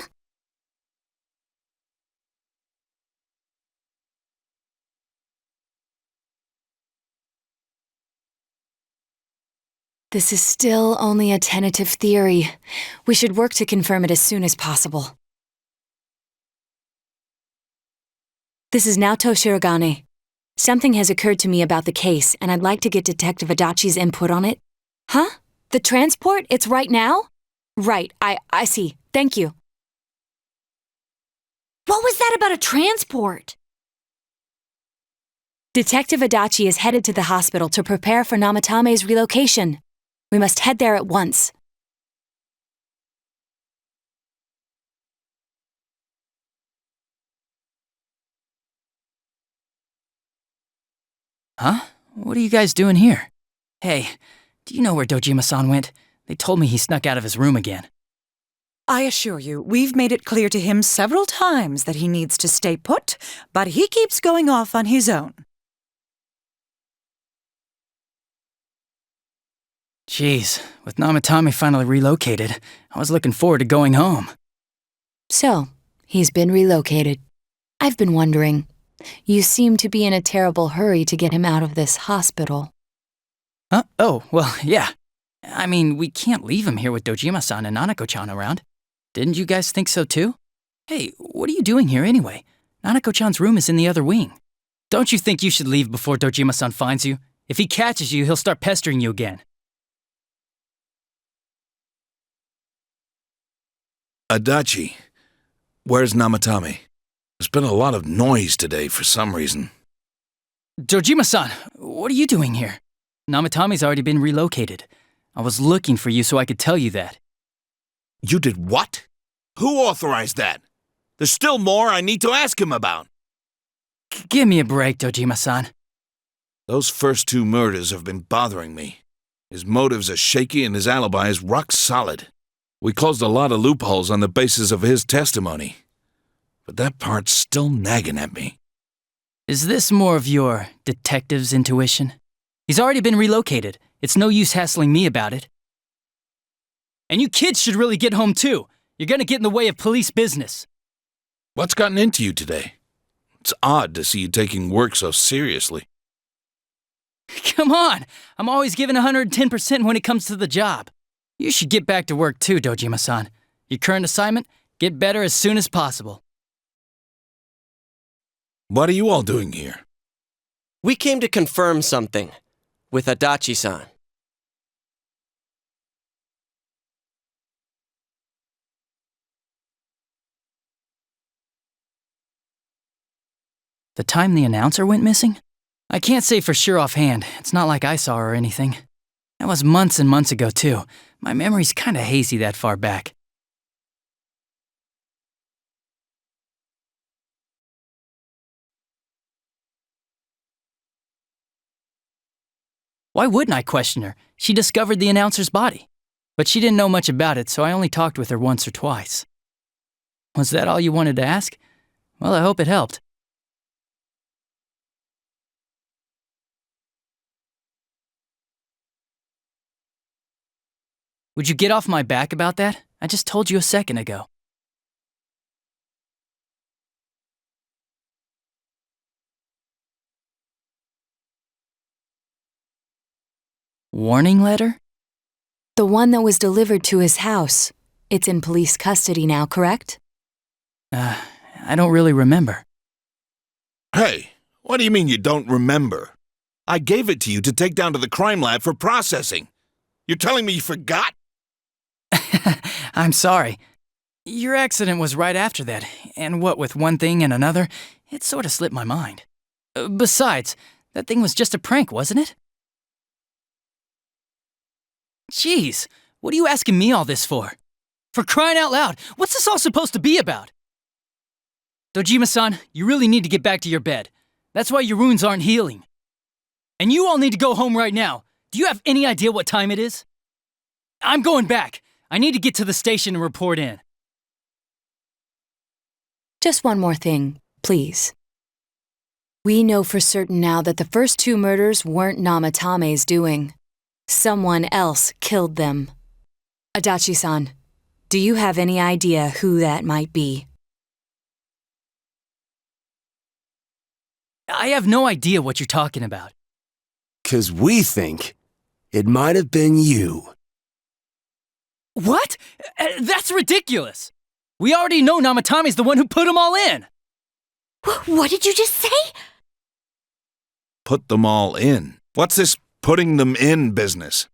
This is still only a tentative theory. We should work to confirm it as soon as possible. This is Naoto Shirogane. Something has occurred to me about the case, and I'd like to get Detective Adachi's input on it. Huh? The transport? It's right now? Right, I see. Thank you. What was that about a transport? Detective Adachi is headed to the hospital to prepare for Namatame's relocation. We must head there at once. Huh? What are you guys doing here? Hey, do you know where Dojima-san went? They told me he snuck out of his room again. I assure you, we've made it clear to him several times that he needs to stay put, but he keeps going off on his own. Jeez, with Namatame finally relocated, I was looking forward to going home. So, he's been relocated. I've been wondering, you seem to be in a terrible hurry to get him out of this hospital. Huh? Oh, well, yeah. I mean, we can't leave him here with Dojima-san and Nanako-chan around. Didn't you guys think so too? Hey, what are you doing here anyway? Nanako-chan's room is in the other wing. Don't you think you should leave before Dojima-san finds you? If he catches you, he'll start pestering you again. Adachi, where's Namatame? There's been a lot of noise today for some reason. Dojima-san, what are you doing here? Namatame's already been relocated. I was looking for you so I could tell you that. You did what? Who authorized that? There's still more I need to ask him about. Give me a break, Dojima-san. Those first two murders have been bothering me. His motives are shaky and his alibi is rock solid. We closed a lot of loopholes on the basis of his testimony. But that part's still nagging at me. Is this more of your detective's intuition? He's already been relocated. It's no use hassling me about it. And you kids should really get home too. You're gonna get in the way of police business. What's gotten into you today? It's odd to see you taking work so seriously. Come on! I'm always giving 110% when it comes to the job. You should get back to work too, Dojima-san. Your current assignment? Get better as soon as possible. What are you all doing here? We came to confirm something with Adachi-san. The time the announcer went missing? I can't say for sure offhand. It's not like I saw her or anything. That was months and months ago too. My memory's kinda hazy that far back. Why wouldn't I question her? She discovered the announcer's body. But she didn't know much about it, so I only talked with her once or twice. Was that all you wanted to ask? Well, I hope it helped. Would you get off my back about that? I just told you a second ago. Warning letter? The one that was delivered to his house. It's in police custody now, correct? I don't really remember. Hey, what do you mean you don't remember? I gave it to you to take down to the crime lab for processing. You're telling me you forgot? I'm sorry. Your accident was right after that, and what with one thing and another, it sort of slipped my mind. Besides, that thing was just a prank, wasn't it? Jeez, what are you asking me all this for? For crying out loud, what's this all supposed to be about? Dojima-san, you really need to get back to your bed. That's why your wounds aren't healing. And you all need to go home right now. Do you have any idea what time it is? I'm going back. I need to get to the station and report in. Just one more thing, please. We know for certain now that the first 2 murders weren't Namatame's doing. Someone else killed them. Adachi-san, do you have any idea who that might be? I have no idea what you're talking about. 'Cause we think it might have been you. What? That's ridiculous! We already know Namatame's the one who put them all in! What did you just say? Put them all in. What's this putting them in business?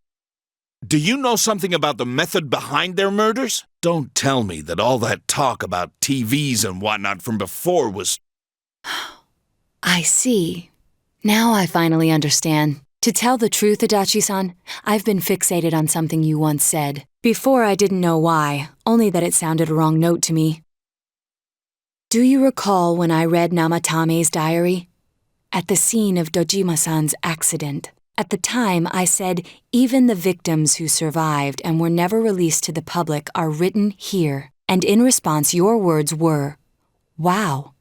Do you know something about the method behind their murders? Don't tell me that all that talk about TVs and whatnot from before was... I see. Now I finally understand. To tell the truth, Adachi-san, I've been fixated on something you once said. Before I didn't know why, only that it sounded a wrong note to me. Do you recall when I read Namatame's diary? At the scene of Dojima-san's accident. At the time, I said, even the victims who survived and were never released to the public are written here. And in response, your words were, wow.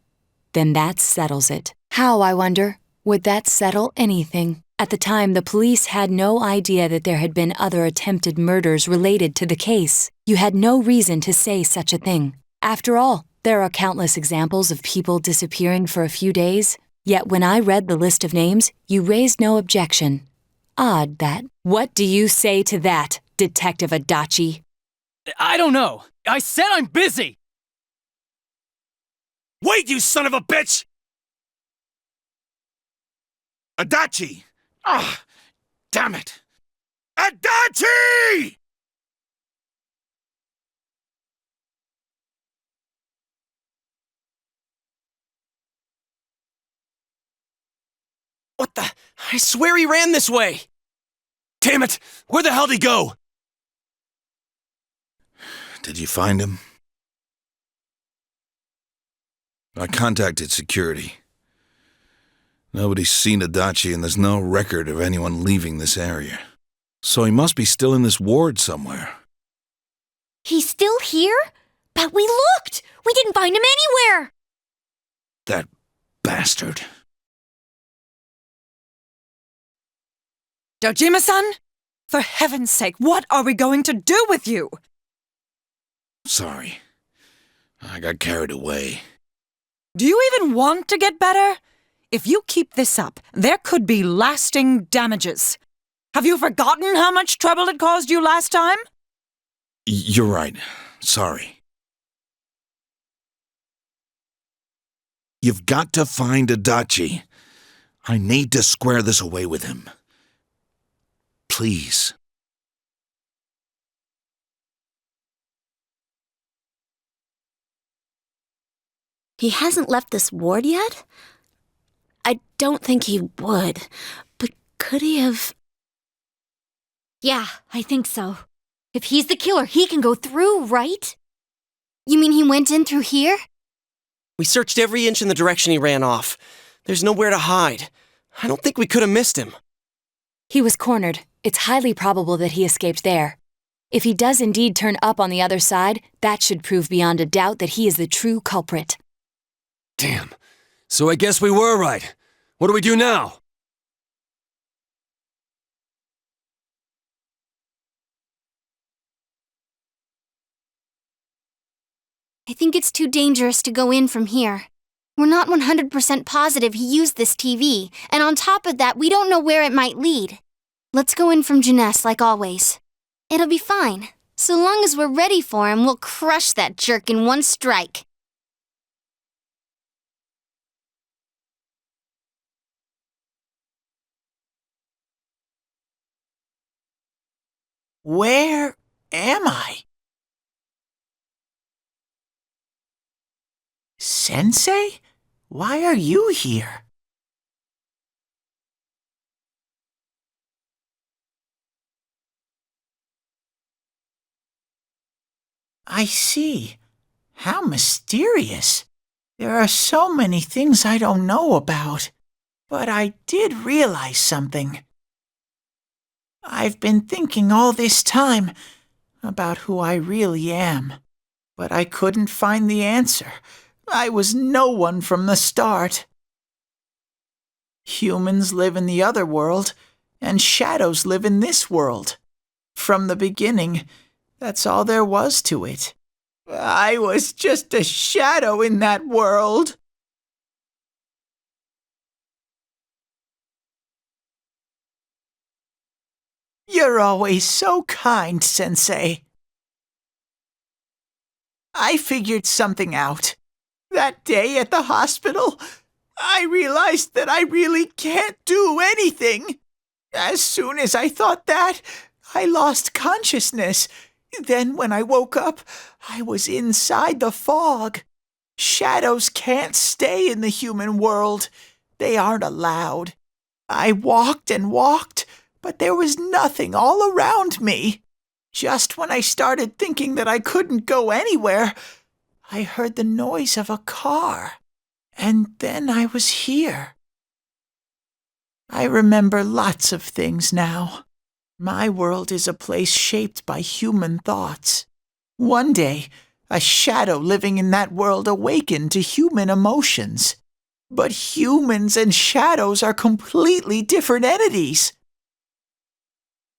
Then that settles it. How, I wonder, would that settle anything? At the time, the police had no idea that there had been other attempted murders related to the case. You had no reason to say such a thing. After all, there are countless examples of people disappearing for a few days. Yet when I read the list of names, you raised no objection. Odd that. What do you say to that, Detective Adachi? I don't know. I said I'm busy! Wait, you son of a bitch! Adachi! Ah, damn it! Adachi! What the? I swear he ran this way! Damn it! Where the hell did he go? Did you find him? I contacted security. Nobody's seen Adachi and there's no record of anyone leaving this area. So he must be still in this ward somewhere. He's still here? But we looked! We didn't find him anywhere! That bastard. Dojima-san? For heaven's sake, what are we going to do with you? Sorry. I got carried away. Do you even want to get better? If you keep this up, there could be lasting damages. Have you forgotten how much trouble it caused you last time? You're right. Sorry. You've got to find Adachi. I need to square this away with him. Please. He hasn't left this ward yet? I don't think he would, but could he have... Yeah, I think so. If he's the killer, he can go through, right? You mean he went in through here? We searched every inch in the direction he ran off. There's nowhere to hide. I don't think we could have missed him. He was cornered. It's highly probable that he escaped there. If he does indeed turn up on the other side, that should prove beyond a doubt that he is the true culprit. Damn. So I guess we were right. What do we do now? I think it's too dangerous to go in from here. We're not 100% positive he used this TV, and on top of that, we don't know where it might lead. Let's go in from Jeunesse like always. It'll be fine. So long as we're ready for him, we'll crush that jerk in one strike. Where am I? Sensei? Why are you here? I see. How mysterious. There are so many things I don't know about. But I did realize something. I've been thinking all this time about who I really am, but I couldn't find the answer. I was no one from the start. Humans live in the other world, and shadows live in this world. From the beginning, that's all there was to it. I was just a shadow in that world. You're always so kind, Sensei. I figured something out. That day at the hospital, I realized that I really can't do anything. As soon as I thought that, I lost consciousness. Then when I woke up, I was inside the fog. Shadows can't stay in the human world. They aren't allowed. I walked and walked, but there was nothing all around me. Just when I started thinking that I couldn't go anywhere, I heard the noise of a car. And then I was here. I remember lots of things now. My world is a place shaped by human thoughts. One day, a shadow living in that world awakened to human emotions. But humans and shadows are completely different entities.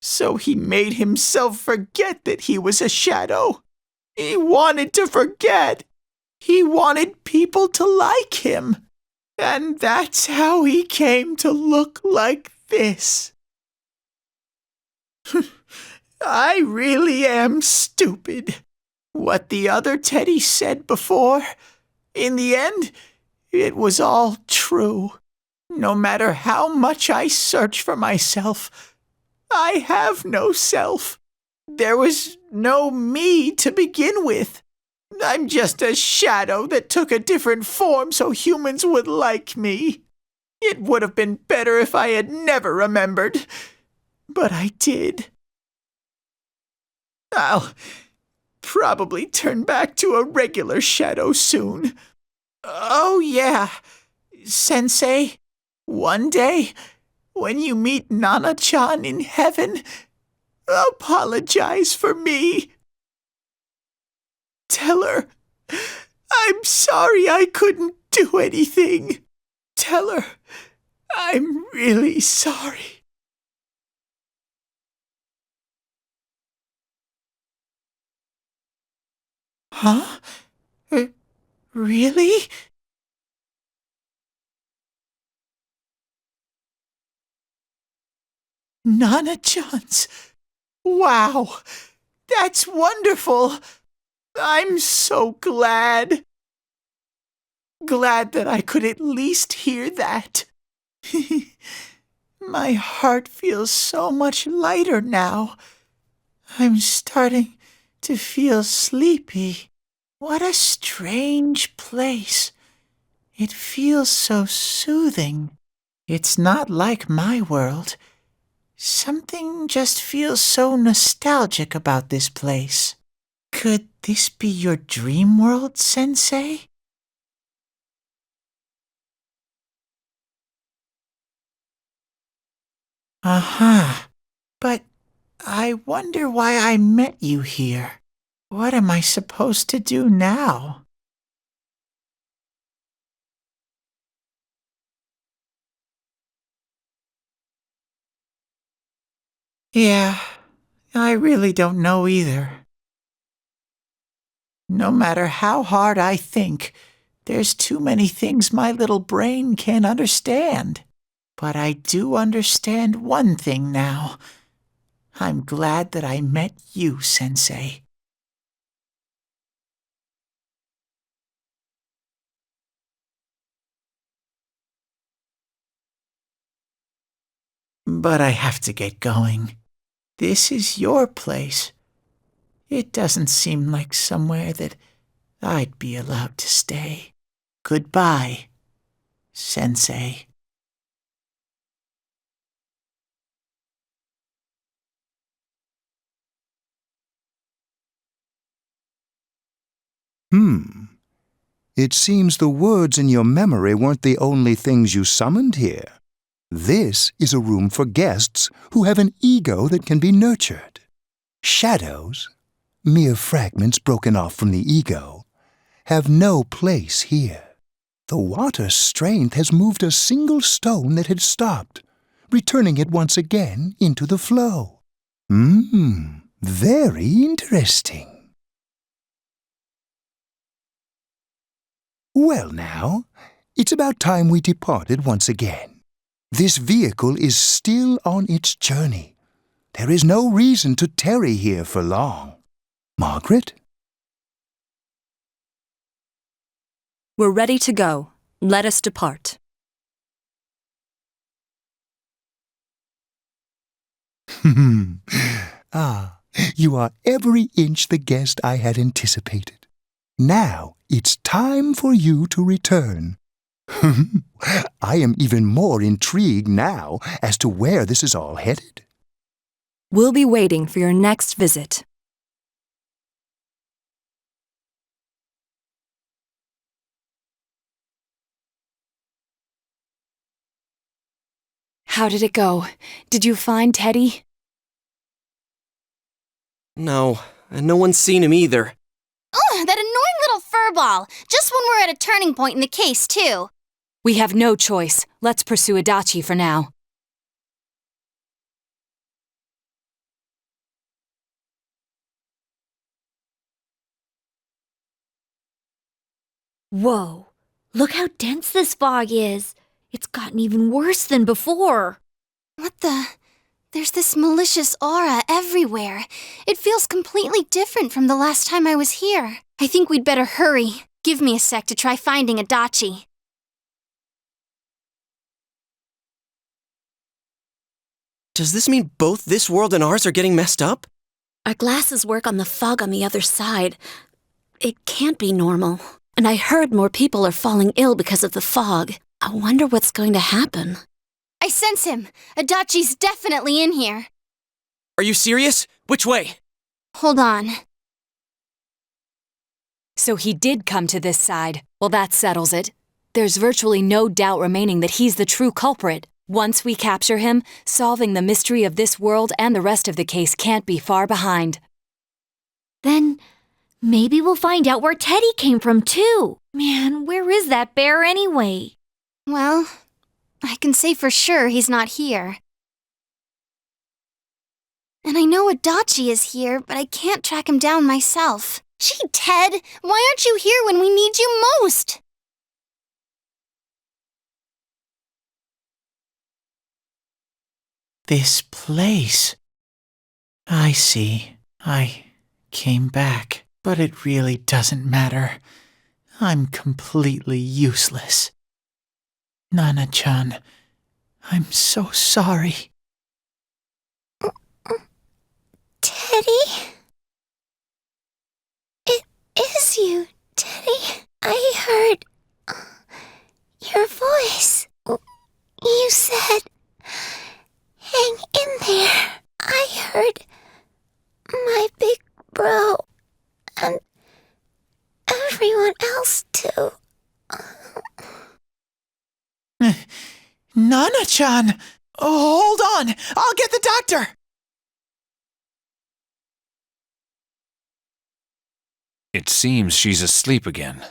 So he made himself forget that he was a shadow. He wanted to forget. He wanted people to like him. And that's how he came to look like this. I really am stupid. What the other Teddy said before, in the end, it was all true. No matter how much I search for myself, I have no self. There was no me to begin with. I'm just a shadow that took a different form so humans would like me. It would have been better if I had never remembered, but I did. I'll probably turn back to a regular shadow soon. Oh yeah, Sensei, one day, when you meet Nana-chan in heaven, apologize for me. Tell her, I'm sorry I couldn't do anything. Tell her, I'm really sorry. Huh? Really? Nana-chan's. Wow, that's wonderful. I'm so glad. Glad that I could at least hear that. My heart feels so much lighter now. I'm starting to feel sleepy. What a strange place. It feels so soothing. It's not like my world. Something just feels so nostalgic about this place. Could this be your dream world, Sensei? Uh-huh. But I wonder why I met you here. What am I supposed to do now? Yeah, I really don't know either. No matter how hard I think, there's too many things my little brain can't understand. But I do understand one thing now. I'm glad that I met you, Sensei. But I have to get going. This is your place. It doesn't seem like somewhere that I'd be allowed to stay. Goodbye, Sensei. It seems the words in your memory weren't the only things you summoned here. This is a room for guests who have an ego that can be nurtured. Shadows, mere fragments broken off from the ego, have no place here. The water's strength has moved a single stone that had stopped, returning it once again into the flow. Very interesting. Well now, it's about time we departed once again. This vehicle is still on its journey. There is no reason to tarry here for long. Margaret? We're ready to go. Let us depart. You are every inch the guest I had anticipated. Now it's time for you to return. I am even more intrigued now as to where this is all headed. We'll be waiting for your next visit. How did it go? Did you find Teddy? No, and no one's seen him either. Ugh, that annoying little furball! Just when we're at a turning point in the case, too. We have no choice. Let's pursue Adachi for now. Whoa, look how dense this fog is. It's gotten even worse than before. What the? There's this malicious aura everywhere. It feels completely different from the last time I was here. I think we'd better hurry. Give me a sec to try finding Adachi. Does this mean both this world and ours are getting messed up? Our glasses work on the fog on the other side. It can't be normal. And I heard more people are falling ill because of the fog. I wonder what's going to happen. I sense him. Adachi's definitely in here. Are you serious? Which way? Hold on. So he did come to this side. Well, that settles it. There's virtually no doubt remaining that he's the true culprit. Once we capture him, solving the mystery of this world and the rest of the case can't be far behind. Then maybe we'll find out where Teddy came from, too. Man, where is that bear anyway? Well, I can say for sure he's not here. And I know Adachi is here, but I can't track him down myself. Gee, Ted, why aren't you here when we need you most? This place. I see. I came back, but it really doesn't matter. I'm completely useless. Nana-chan, I'm so sorry. Teddy? It is you, Teddy. I heard your voice. You said, hang in there. I heard my big bro and everyone else too. Nana-chan! Oh, hold on! I'll get the doctor! It seems she's asleep again.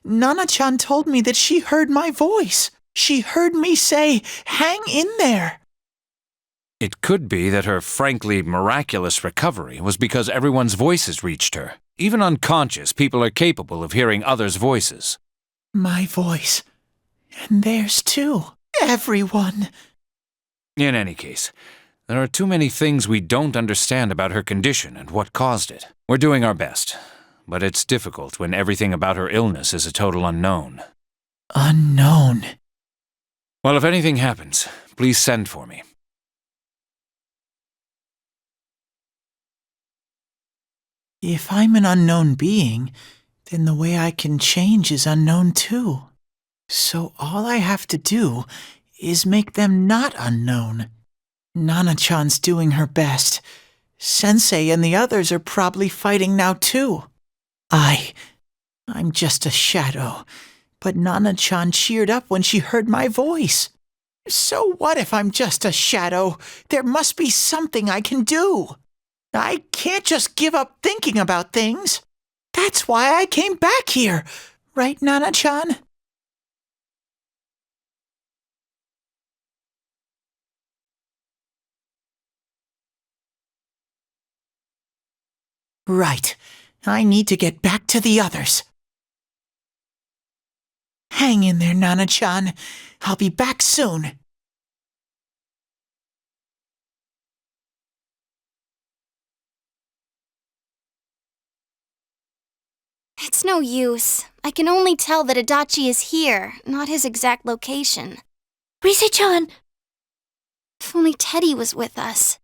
Nana-chan told me that she heard my voice. She heard me say, "Hang in there." It could be that her frankly miraculous recovery was because everyone's voices reached her. Even unconscious, people are capable of hearing others' voices. My voice. And theirs too. Everyone. In any case, there are too many things we don't understand about her condition and what caused it. We're doing our best, but it's difficult when everything about her illness is a total unknown. Unknown? Well, if anything happens, please send for me. If I'm an unknown being, then the way I can change is unknown too. So all I have to do is make them not unknown. Nana-chan's doing her best. Sensei and the others are probably fighting now too. I'm just a shadow, but Nana-chan cheered up when she heard my voice. So what if I'm just a shadow? There must be something I can do. I can't just give up thinking about things. That's why I came back here. Right, Nana-chan? Right. I need to get back to the others. Hang in there, Nana-chan. I'll be back soon. It's no use. I can only tell that Adachi is here, not his exact location. Rise-chan! If only Teddy was with us.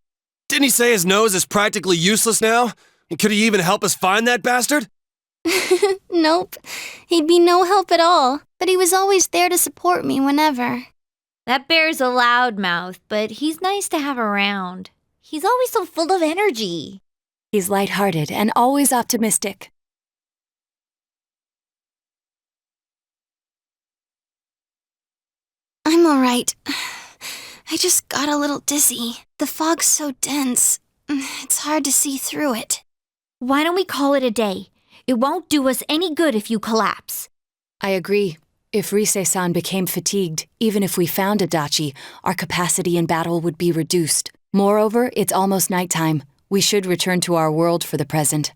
Didn't he say his nose is practically useless now? And could he even help us find that bastard? Nope. He'd be no help at all, but he was always there to support me whenever. That bear's a loudmouth, but he's nice to have around. He's always so full of energy. He's lighthearted and always optimistic. I'm alright. I just got a little dizzy. The fog's so dense, it's hard to see through it. Why don't we call it a day? It won't do us any good if you collapse. I agree. If Rise-san became fatigued, even if we found Adachi, our capacity in battle would be reduced. Moreover, it's almost nighttime. We should return to our world for the present.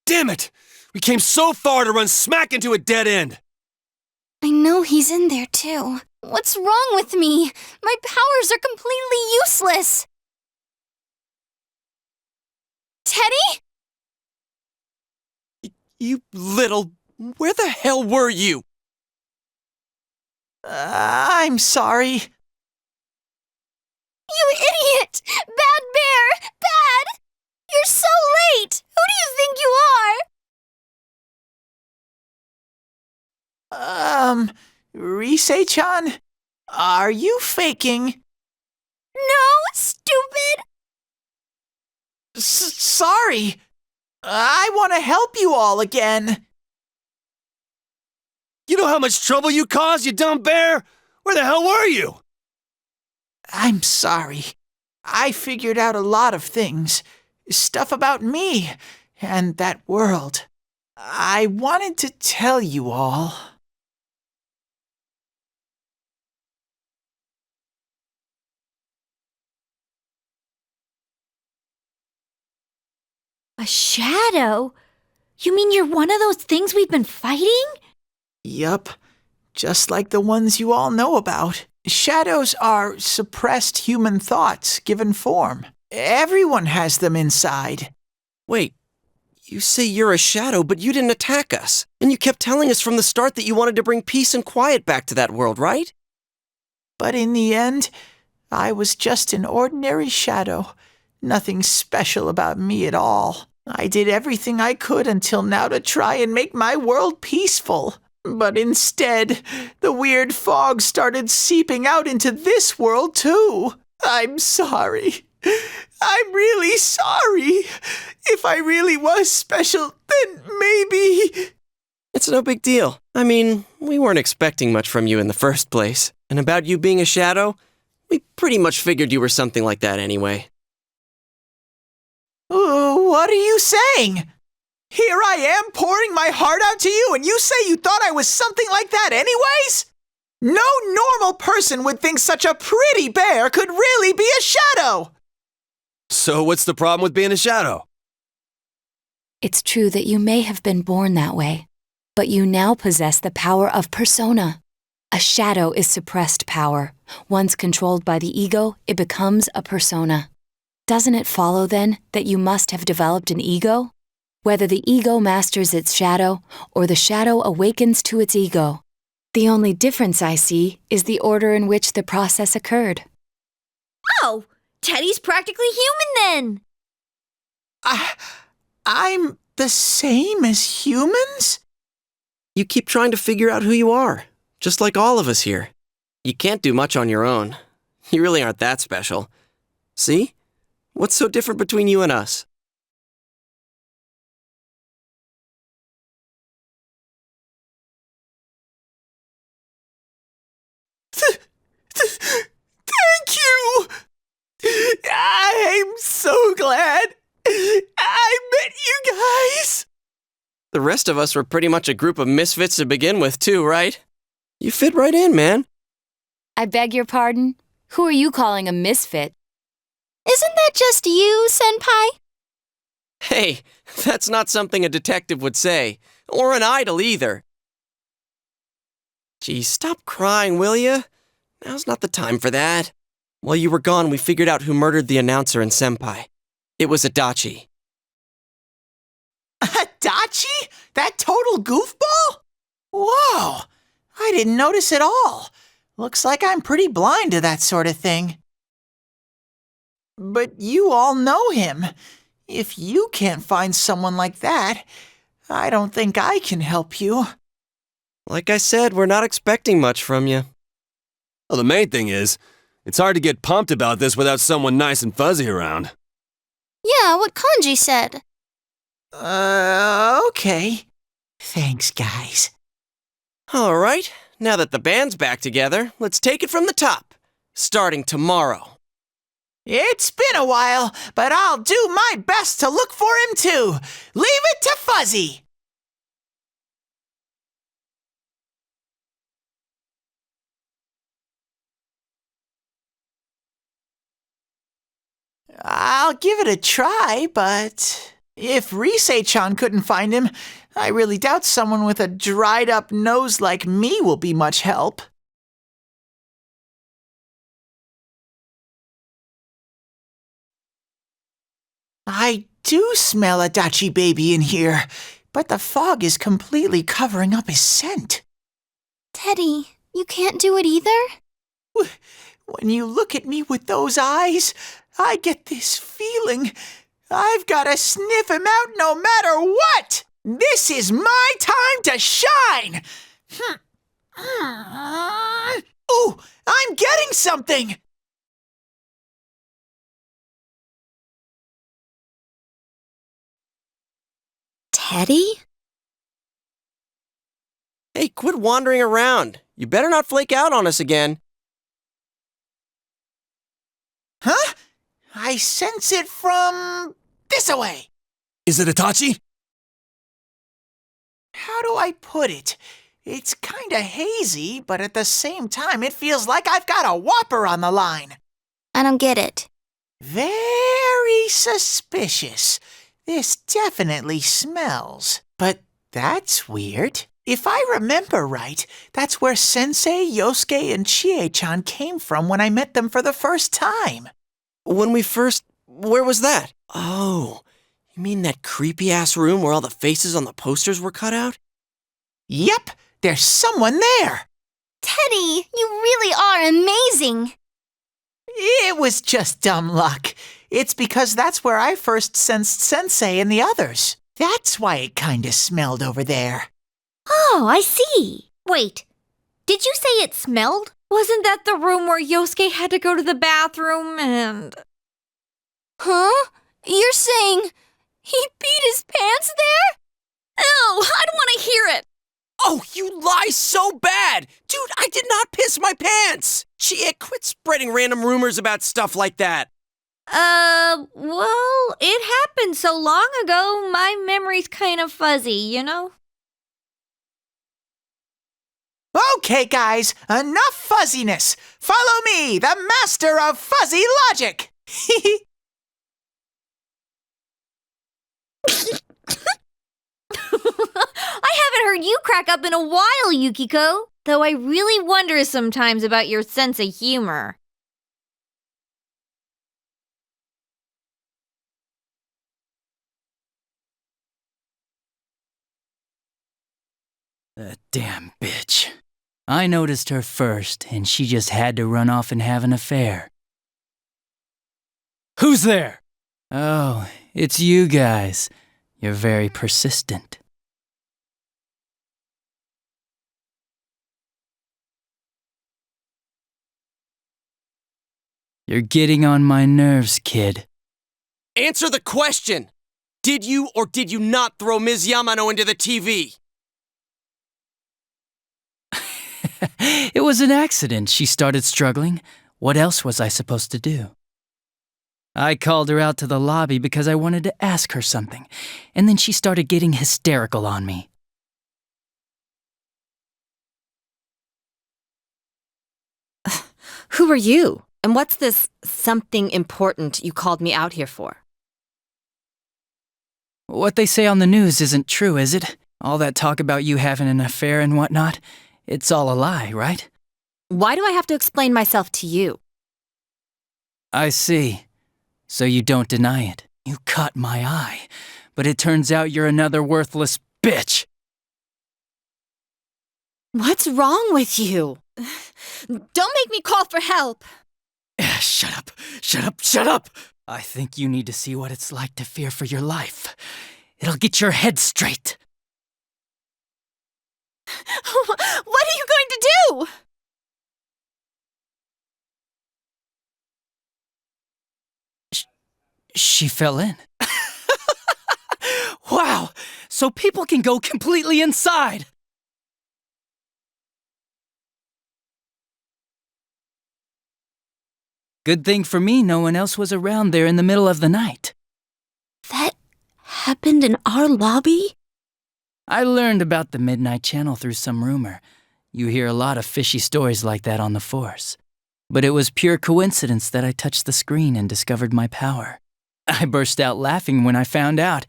Damn it! We came so far to run smack into a dead end! I know he's in there too. What's wrong with me? My powers are completely useless! Teddy? You little... Where the hell were you? I'm sorry. You idiot! Bad bear! Bad! You're so late! Who do you think you are? Rise-chan? Are you faking? No, stupid! Sorry. I want to help you all again. You know how much trouble you caused, you dumb bear? Where the hell were you? I'm sorry. I figured out a lot of things. Stuff about me and that world. I wanted to tell you all. A shadow? You mean you're one of those things we've been fighting? Yup. Just like the ones you all know about. Shadows are suppressed human thoughts given form. Everyone has them inside. Wait, you say you're a shadow, but you didn't attack us. And you kept telling us from the start that you wanted to bring peace and quiet back to that world, right? But in the end, I was just an ordinary shadow. Nothing special about me at all. I did everything I could until now to try and make my world peaceful. But instead, the weird fog started seeping out into this world too. I'm sorry. I'm really sorry. If I really was special, then maybe... It's no big deal. I mean, we weren't expecting much from you in the first place. And about you being a shadow, we pretty much figured you were something like that anyway. What are you saying? Here I am pouring my heart out to you, and you say you thought I was something like that anyways? No normal person would think such a pretty bear could really be a shadow! So what's the problem with being a shadow? It's true that you may have been born that way, but you now possess the power of persona. A shadow is suppressed power. Once controlled by the ego, it becomes a persona. Doesn't it follow, then, that you must have developed an ego? Whether the ego masters its shadow, or the shadow awakens to its ego. The only difference I see is the order in which the process occurred. Oh, Teddy's practically human then! I'm the same as humans? You keep trying to figure out who you are, just like all of us here. You can't do much on your own. You really aren't that special. See? What's so different between you and us? Thank you! I'm so glad I met you guys! The rest of us were pretty much a group of misfits to begin with, too, right? You fit right in, man. I beg your pardon? Who are you calling a misfit? Isn't that just you, Senpai? Hey, that's not something a detective would say, or an idol either. Gee, stop crying, will ya? Now's not the time for that. While you were gone, we figured out who murdered the announcer and Senpai. It was Adachi. Adachi? That total goofball? Whoa, I didn't notice at all. Looks like I'm pretty blind to that sort of thing. But you all know him. If you can't find someone like that, I don't think I can help you. Like I said, we're not expecting much from you. Well, the main thing is, it's hard to get pumped about this without someone nice and fuzzy around. Yeah, what Kanji said. Okay. Thanks, guys. All right, now that the band's back together, let's take it from the top, starting tomorrow. It's been a while, but I'll do my best to look for him too. Leave it to Fuzzy. I'll give it a try, but if Risei-chan couldn't find him, I really doubt someone with a dried-up nose like me will be much help. I do smell Adachi baby in here, but the fog is completely covering up his scent. Teddy, you can't do it either? When you look at me with those eyes, I get this feeling. I've got to sniff him out no matter what! This is my time to shine! Ooh, I'm getting something! Teddy? Hey, quit wandering around. You better not flake out on us again. Huh? I sense it from this away. Is it Itachi? How do I put it? It's kinda hazy, but at the same time it feels like I've got a whopper on the line. I don't get it. Very suspicious. This definitely smells. But that's weird. If I remember right, that's where Sensei, Yosuke, and Chie-chan came from when I met them for the first time. Where was that? Oh, you mean that creepy-ass room where all the faces on the posters were cut out? Yep, there's someone there. Teddy, you really are amazing. It was just dumb luck. It's because that's where I first sensed Sensei and the others. That's why it kinda smelled over there. Oh, I see. Wait, did you say it smelled? Wasn't that the room where Yosuke had to go to the bathroom and... Huh? You're saying he beat his pants there? Ew, I don't want to hear it. Oh, you lie so bad! Dude, I did not piss my pants! Chia, quit spreading random rumors about stuff like that. Well, it happened so long ago, my memory's kind of fuzzy, you know? Okay, guys, enough fuzziness. Follow me, the master of fuzzy logic. I haven't heard you crack up in a while, Yukiko. Though I really wonder sometimes about your sense of humor. That damn bitch. I noticed her first, and she just had to run off and have an affair. Who's there? Oh, it's you guys. You're very persistent. You're getting on my nerves, kid. Answer the question! Did you or did you not throw Ms. Yamano into the TV? It was an accident. She started struggling. What else was I supposed to do? I called her out to the lobby because I wanted to ask her something, and then she started getting hysterical on me. Who are you? And what's this something important you called me out here for? What they say on the news isn't true, is it? All that talk about you having an affair and whatnot? It's all a lie, right? Why do I have to explain myself to you? I see. So you don't deny it. You caught my eye. But it turns out you're another worthless bitch. What's wrong with you? Don't make me call for help. Shut up. Shut up. Shut up. I think you need to see what it's like to fear for your life. It'll get your head straight. What are you going to do? She fell in. Wow! So people can go completely inside! Good thing for me, no one else was around there in the middle of the night. That happened in our lobby? I learned about the Midnight Channel through some rumor. You hear a lot of fishy stories like that on the force. But it was pure coincidence that I touched the screen and discovered my power. I burst out laughing when I found out.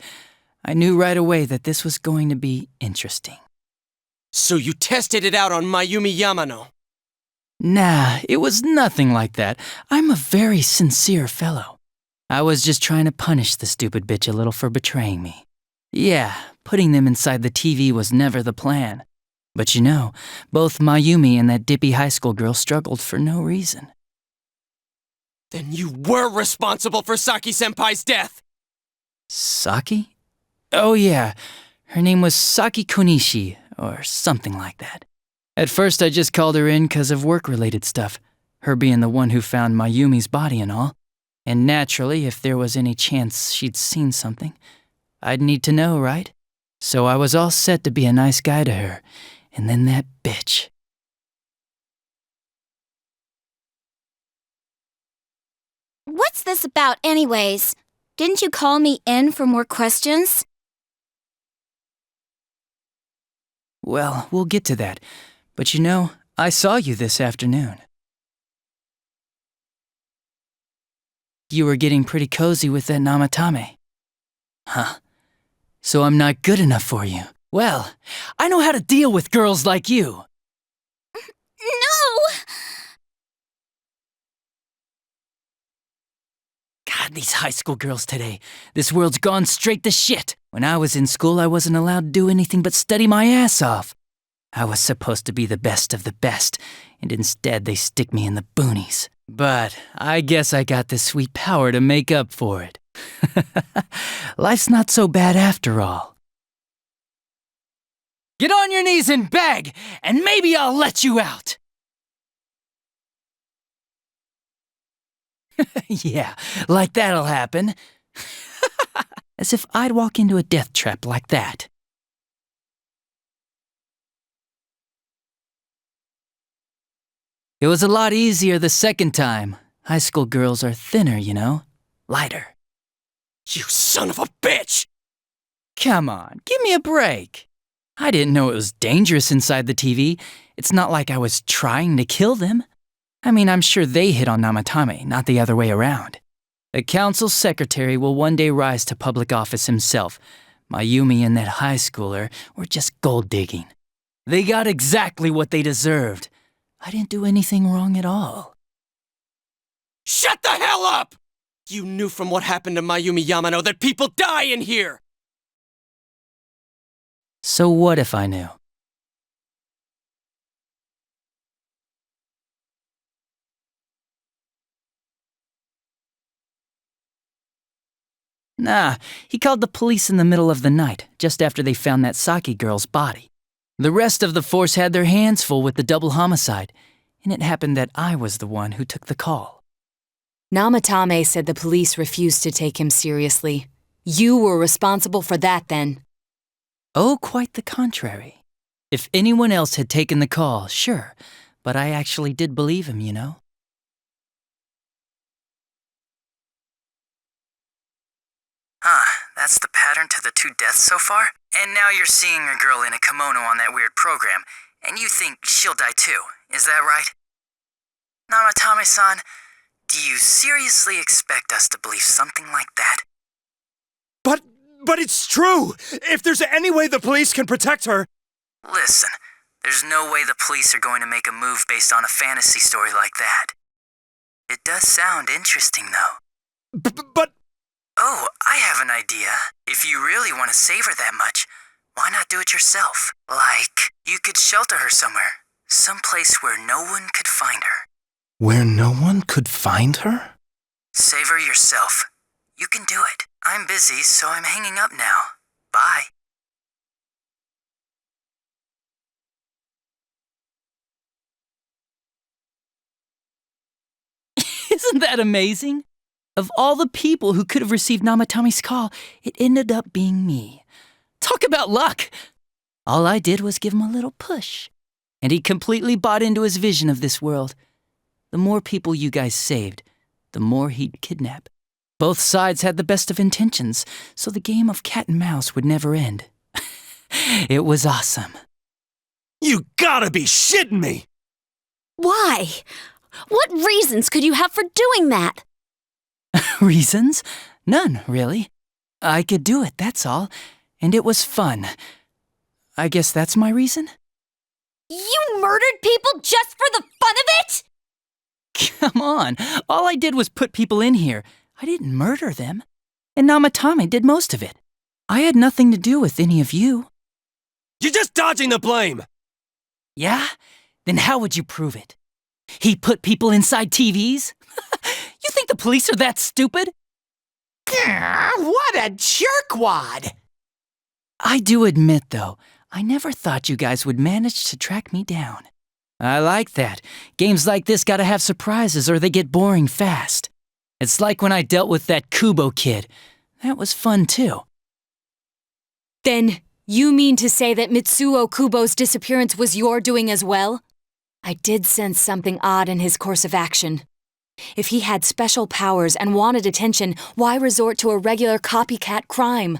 I knew right away that this was going to be interesting. So you tested it out on Mayumi Yamano? Nah, it was nothing like that. I'm a very sincere fellow. I was just trying to punish the stupid bitch a little for betraying me. Yeah, putting them inside the TV was never the plan. But you know, both Mayumi and that dippy high school girl struggled for no reason. Then you were responsible for Saki-senpai's death! Saki? Oh yeah, her name was Saki Konishi, or something like that. At first I just called her in 'cause of work-related stuff, her being the one who found Mayumi's body and all. And naturally, if there was any chance she'd seen something, I'd need to know, right? So I was all set to be a nice guy to her, and then that bitch. What's this about anyways? Didn't you call me in for more questions? Well, we'll get to that. But you know, I saw you this afternoon. You were getting pretty cozy with that Namatame. Huh. So I'm not good enough for you. Well, I know how to deal with girls like you. No! God, these high school girls today. This world's gone straight to shit. When I was in school, I wasn't allowed to do anything but study my ass off. I was supposed to be the best of the best, and instead they stick me in the boonies. But I guess I got the sweet power to make up for it. Life's not so bad after all. Get on your knees and beg, and maybe I'll let you out. Yeah, like that'll happen. As if I'd walk into a death trap like that. It was a lot easier the second time. High school girls are thinner, you know? Lighter. You son of a bitch! Come on, give me a break. I didn't know it was dangerous inside the TV. It's not like I was trying to kill them. I mean, I'm sure they hit on Namatame, not the other way around. The council secretary will one day rise to public office himself. Mayumi and that high schooler were just gold digging. They got exactly what they deserved. I didn't do anything wrong at all. Shut the hell up! You knew from what happened to Mayumi Yamano that people die in here! So what if I knew? Nah, he called the police in the middle of the night, just after they found that Saki girl's body. The rest of the force had their hands full with the double homicide, and it happened that I was the one who took the call. Namatame said the police refused to take him seriously. You were responsible for that then. Oh, quite the contrary. If anyone else had taken the call, sure, but I actually did believe him, you know? That's the pattern to the 2 deaths so far? And now you're seeing a girl in a kimono on that weird program, and you think she'll die too, is that right? Namatame-san, do you seriously expect us to believe something like that? But it's true! If there's any way the police can protect her... Listen, there's no way the police are going to make a move based on a fantasy story like that. It does sound interesting, though. But... Oh, I have an idea. If you really want to save her that much, why not do it yourself? Like, you could shelter her somewhere. Someplace where no one could find her. Where no one could find her? Save her yourself. You can do it. I'm busy, so I'm hanging up now. Bye. Isn't that amazing? Of all the people who could have received Namatame's call, it ended up being me. Talk about luck! All I did was give him a little push, and he completely bought into his vision of this world. The more people you guys saved, the more he'd kidnap. Both sides had the best of intentions, so the game of cat and mouse would never end. It was awesome. You gotta be shitting me! Why? What reasons could you have for doing that? Reasons? None, really. I could do it, that's all. And it was fun. I guess that's my reason? You murdered people just for the fun of it? Come on, all I did was put people in here. I didn't murder them. And Namatame did most of it. I had nothing to do with any of you. You're just dodging the blame! Yeah? Then how would you prove it? He put people inside TVs? You think the police are that stupid? What a jerkwad! I do admit, though, I never thought you guys would manage to track me down. I like that. Games like this gotta have surprises or they get boring fast. It's like when I dealt with that Kubo kid. That was fun, too. Then, you mean to say that Mitsuo Kubo's disappearance was your doing as well? I did sense something odd in his course of action. If he had special powers and wanted attention, why resort to a regular copycat crime?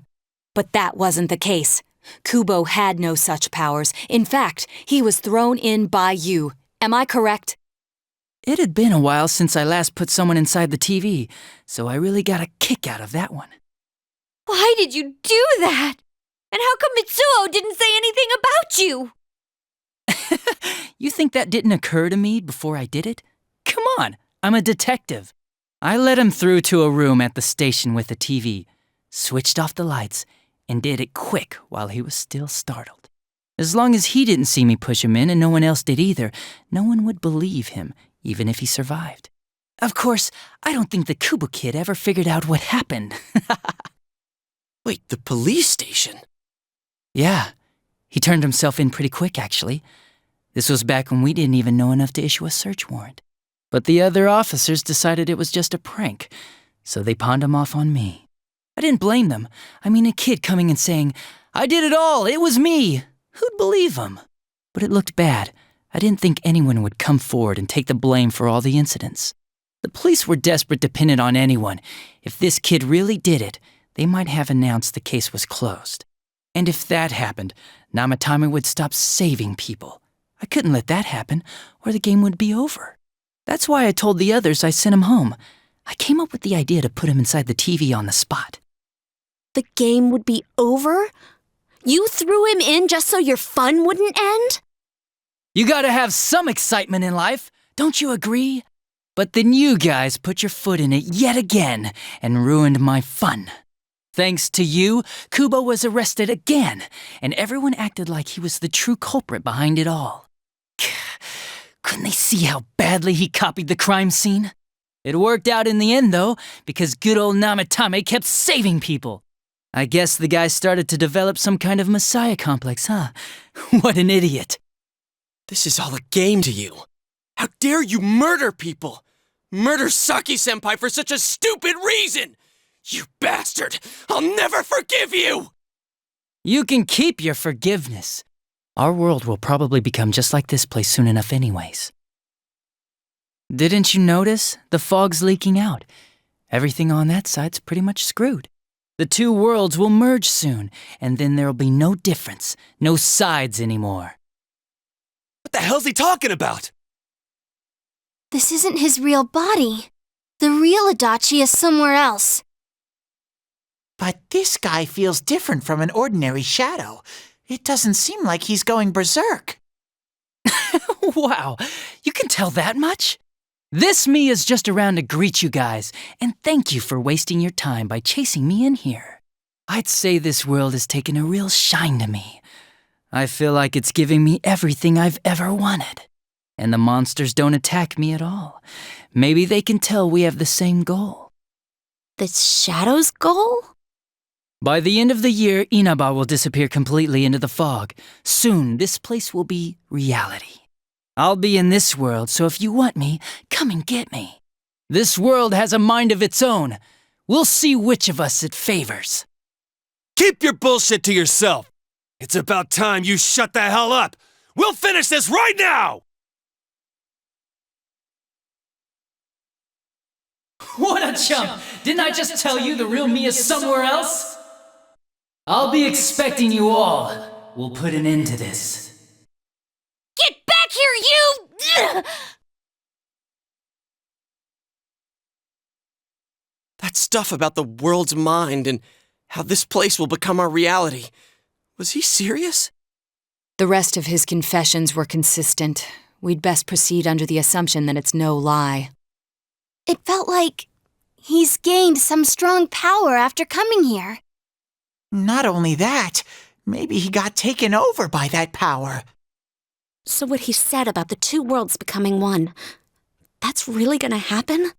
But that wasn't the case. Kubo had no such powers. In fact, he was thrown in by you. Am I correct? It had been a while since I last put someone inside the TV, so I really got a kick out of that one. Why did you do that? And how come Mitsuo didn't say anything about you? You think that didn't occur to me before I did it? Come on, I'm a detective. I let him through to a room at the station with the TV, switched off the lights, and did it quick while he was still startled. As long as he didn't see me push him in and no one else did either, no one would believe him, even if he survived. Of course, I don't think the Kubo kid ever figured out what happened. Wait, the police station? Yeah, he turned himself in pretty quick, actually. This was back when we didn't even know enough to issue a search warrant. But the other officers decided it was just a prank, so they pawned him off on me. I didn't blame them. I mean, a kid coming and saying, "I did it all, it was me." Who'd believe him? But it looked bad. I didn't think anyone would come forward and take the blame for all the incidents. The police were desperate to pin it on anyone. If this kid really did it, they might have announced the case was closed. And if that happened, Namatame would stop saving people. I couldn't let that happen, or the game would be over. That's why I told the others I sent him home. I came up with the idea to put him inside the TV on the spot. The game would be over? You threw him in just so your fun wouldn't end? You gotta have some excitement in life, don't you agree? But then you guys put your foot in it yet again and ruined my fun. Thanks to you, Kubo was arrested again, and everyone acted like he was the true culprit behind it all. Couldn't they see how badly he copied the crime scene? It worked out in the end, though, because good old Namatame kept saving people. I guess the guy started to develop some kind of messiah complex, huh? What an idiot. This is all a game to you. How dare you murder people? Murder Saki-senpai for such a stupid reason! You bastard! I'll never forgive you! You can keep your forgiveness. Our world will probably become just like this place soon enough anyways. Didn't you notice? The fog's leaking out. Everything on that side's pretty much screwed. The two worlds will merge soon, and then there'll be no difference, no sides anymore. What the hell's he talking about? This isn't his real body. The real Adachi is somewhere else. But this guy feels different from an ordinary shadow. It doesn't seem like he's going berserk. Wow, you can tell that much? This me is just around to greet you guys, and thank you for wasting your time by chasing me in here. I'd say this world has taken a real shine to me. I feel like it's giving me everything I've ever wanted. And the monsters don't attack me at all. Maybe they can tell we have the same goal. The Shadow's goal? By the end of the year, Inaba will disappear completely into the fog. Soon, this place will be reality. I'll be in this world, so if you want me, come and get me. This world has a mind of its own. We'll see which of us it favors. Keep your bullshit to yourself. It's about time you shut the hell up. We'll finish this right now! What a chump! Didn't I just tell you the real me is somewhere else? I'll be expecting you all. We'll put an end to this. Get back here, you! That stuff about the world's mind and how this place will become our reality. Was he serious? The rest of his confessions were consistent. We'd best proceed under the assumption that it's no lie. It felt like he's gained some strong power after coming here. Not only that, maybe he got taken over by that power. So what he said about the two worlds becoming one, that's really gonna happen?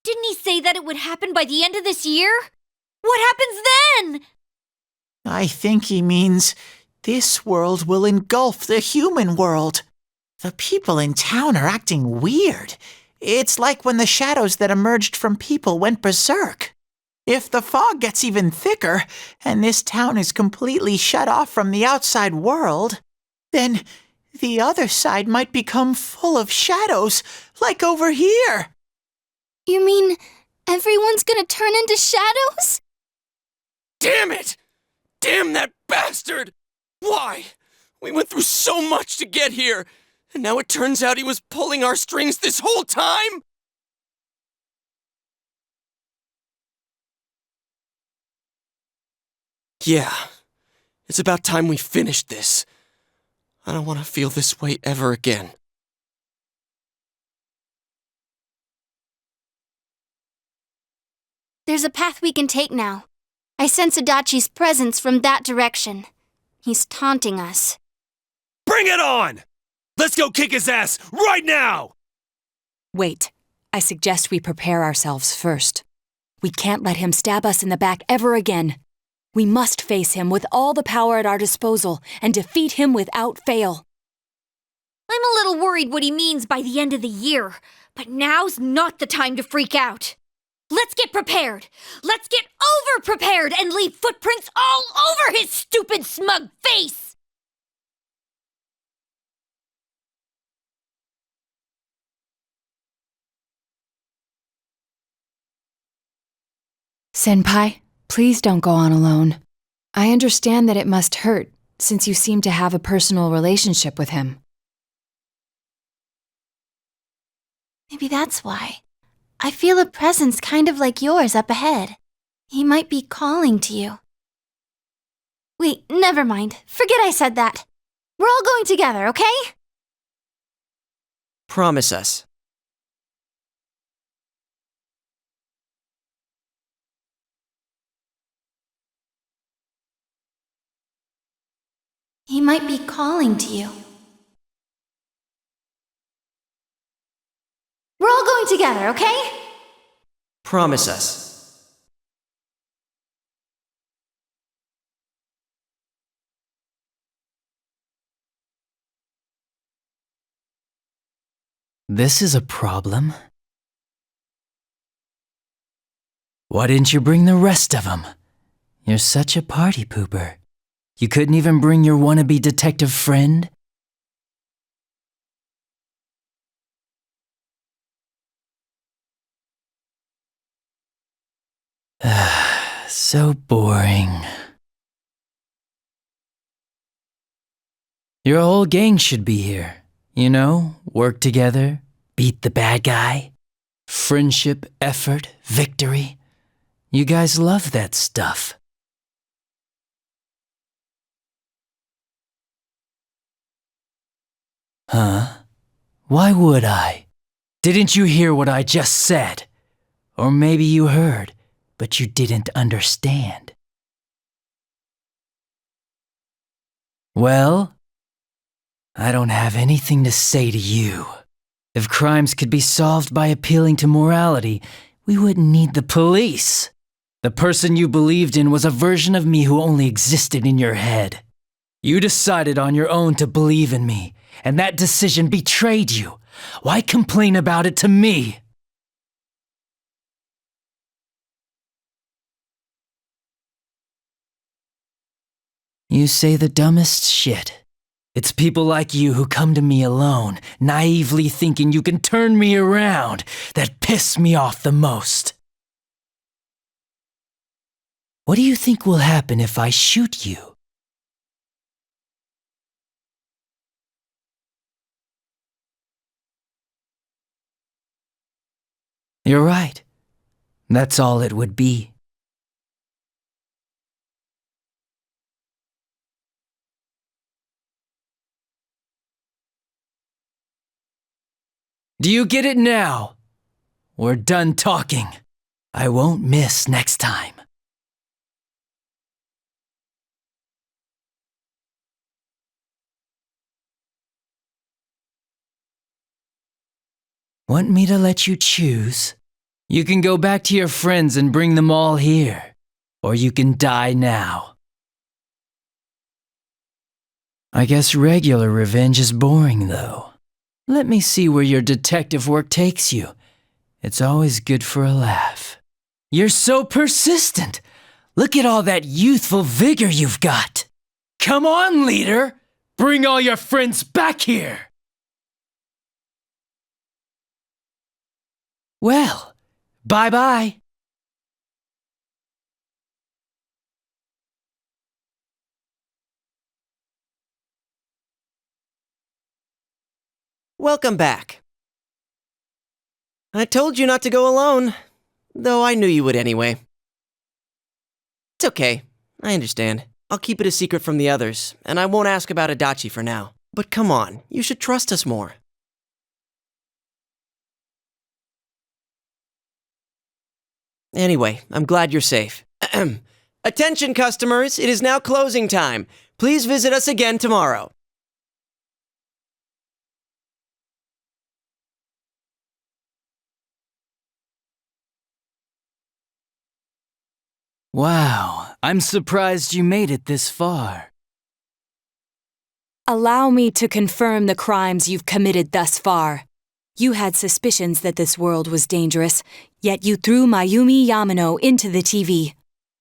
Didn't he say that it would happen by the end of this year? What happens then? I think he means this world will engulf the human world. The people in town are acting weird. It's like when the shadows that emerged from people went berserk. If the fog gets even thicker, and this town is completely shut off from the outside world, then the other side might become full of shadows, like over here. You mean everyone's gonna turn into shadows? Damn it! Damn that bastard! Why? We went through so much to get here, and now it turns out he was pulling our strings this whole time? Yeah, it's about time we finished this. I don't want to feel this way ever again. There's a path we can take now. I sense Adachi's presence from that direction. He's taunting us. Bring it on! Let's go kick his ass right now! Wait, I suggest we prepare ourselves first. We can't let him stab us in the back ever again. We must face him with all the power at our disposal and defeat him without fail. I'm a little worried what he means by the end of the year, But now's not the time to freak out. Let's get prepared. Let's get over-prepared and leave footprints all over his stupid, smug face! Senpai, please don't go on alone. I understand that it must hurt, since you seem to have a personal relationship with him. Maybe that's why. I feel a presence kind of like yours up ahead. He might be calling to you. Wait, never mind. Forget I said that. We're all going together, okay? Promise us. He might be calling to you. We're all going together, okay? Promise us. This is a problem. Why didn't you bring the rest of them? You're such a party pooper. You couldn't even bring your wannabe detective friend? So boring. Your whole gang should be here. You know, work together, beat the bad guy. Friendship, effort, victory. You guys love that stuff. Huh? Why would I? Didn't you hear what I just said? Or maybe you heard, but you didn't understand. Well, I don't have anything to say to you. If crimes could be solved by appealing to morality, we wouldn't need the police. The person you believed in was a version of me who only existed in your head. You decided on your own to believe in me, and that decision betrayed you. Why complain about it to me? You say the dumbest shit. It's people like you who come to me alone, naively thinking you can turn me around, that piss me off the most. What do you think will happen if I shoot you? You're right. That's all it would be. Do you get it now? We're done talking. I won't miss next time. Want me to let you choose? You can go back to your friends and bring them all here, or you can die now. I guess regular revenge is boring, though. Let me see where your detective work takes you. It's always good for a laugh. You're so persistent. Look at all that youthful vigor you've got. Come on, leader. Bring all your friends back here. Well, bye-bye. Welcome back. I told you not to go alone, though I knew you would anyway. It's okay. I understand. I'll keep it a secret from the others, and I won't ask about Adachi for now. But come on, you should trust us more. Anyway, I'm glad you're safe. Attention, customers! It is now closing time. Please visit us again tomorrow. Wow, I'm surprised you made it this far. Allow me to confirm the crimes you've committed thus far. You had suspicions that this world was dangerous, yet you threw Mayumi Yamano into the TV.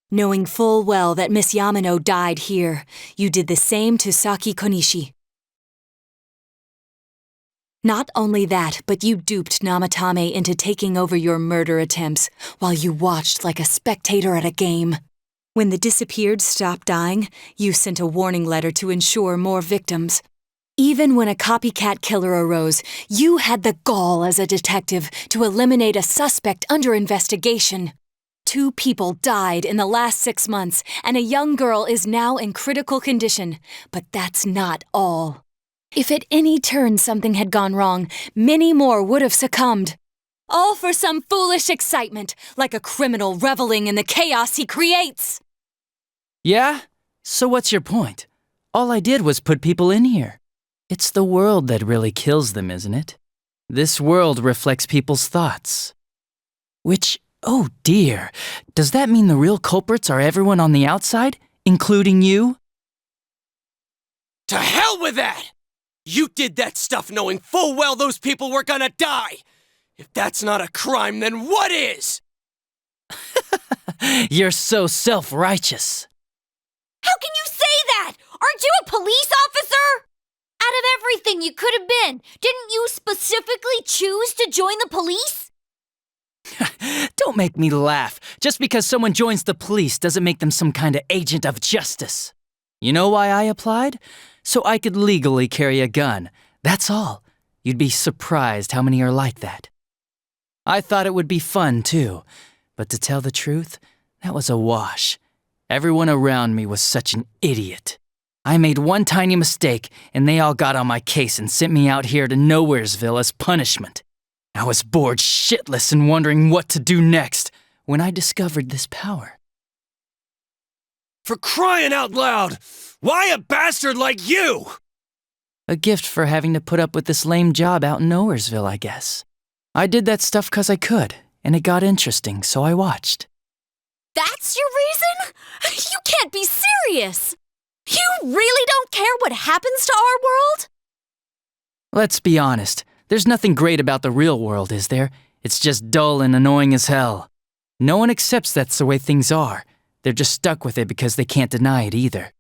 Knowing full well that Miss Yamano died here, you did the same to Saki Konishi. Not only that, but you duped Namatame into taking over your murder attempts while you watched like a spectator at a game. When the disappeared stopped dying, you sent a warning letter to ensure more victims. Even when a copycat killer arose, you had the gall as a detective to eliminate a suspect under investigation. 2 people died in the last 6 months, and a young girl is now in critical condition. But that's not all. If at any turn something had gone wrong, many more would have succumbed. All for some foolish excitement, like a criminal reveling in the chaos he creates. Yeah? So what's your point? All I did was put people in here. It's the world that really kills them, isn't it? This world reflects people's thoughts. Which, oh dear, does that mean the real culprits are everyone on the outside, including you? To hell with that! You did that stuff knowing full well those people were gonna die! If that's not a crime, then what is? You're so self-righteous. How can you say that? Aren't you a police officer? Out of everything you could have been, didn't you specifically choose to join the police? Don't make me laugh. Just because someone joins the police doesn't make them some kind of agent of justice. You know why I applied? So I could legally carry a gun. That's all. You'd be surprised how many are like that. I thought it would be fun, too. But to tell the truth, that was a wash. Everyone around me was such an idiot. I made one tiny mistake, and they all got on my case and sent me out here to Nowheresville as punishment. I was bored shitless and wondering what to do next when I discovered this power. For crying out loud! Why a bastard like you? A gift for having to put up with this lame job out in Nowheresville, I guess. I did that stuff 'cause I could, and it got interesting, so I watched. That's your reason? You can't be serious! You really don't care what happens to our world? Let's be honest, there's nothing great about the real world, is there? It's just dull and annoying as hell. No one accepts that's the way things are. They're just stuck with it because they can't deny it either.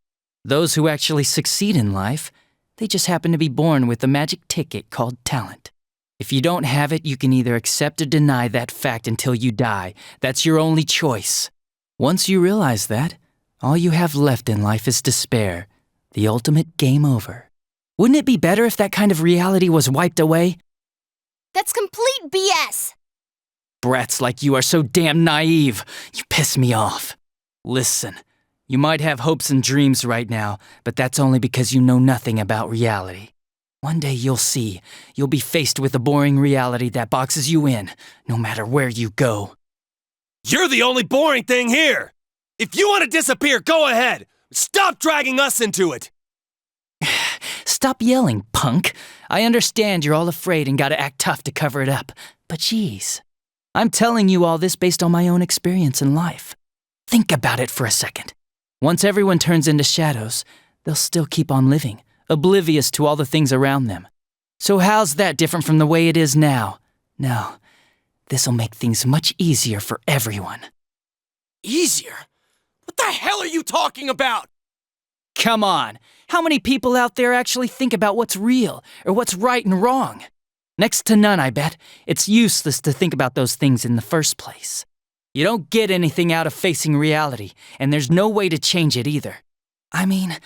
Those who actually succeed in life, they just happen to be born with a magic ticket called talent. If you don't have it, you can either accept or deny that fact until you die. That's your only choice. Once you realize that, all you have left in life is despair, the ultimate game over. Wouldn't it be better if that kind of reality was wiped away? That's complete BS! Brats like you are so damn naive. You piss me off. Listen, you might have hopes and dreams right now, but that's only because you know nothing about reality. One day you'll see. You'll be faced with a boring reality that boxes you in, no matter where you go. You're the only boring thing here! If you want to disappear, go ahead! Stop dragging us into it! Stop yelling, punk. I understand you're all afraid and gotta act tough to cover it up, but geez. I'm telling you all this based on my own experience in life. Think about it for a second. Once everyone turns into shadows, they'll still keep on living, oblivious to all the things around them. So how's that different from the way it is now? No, this'll make things much easier for everyone. Easier? What the hell are you talking about? Come on, how many people out there actually think about what's real or what's right and wrong? Next to none, I bet. It's useless to think about those things in the first place. You don't get anything out of facing reality, and there's no way to change it either. I mean,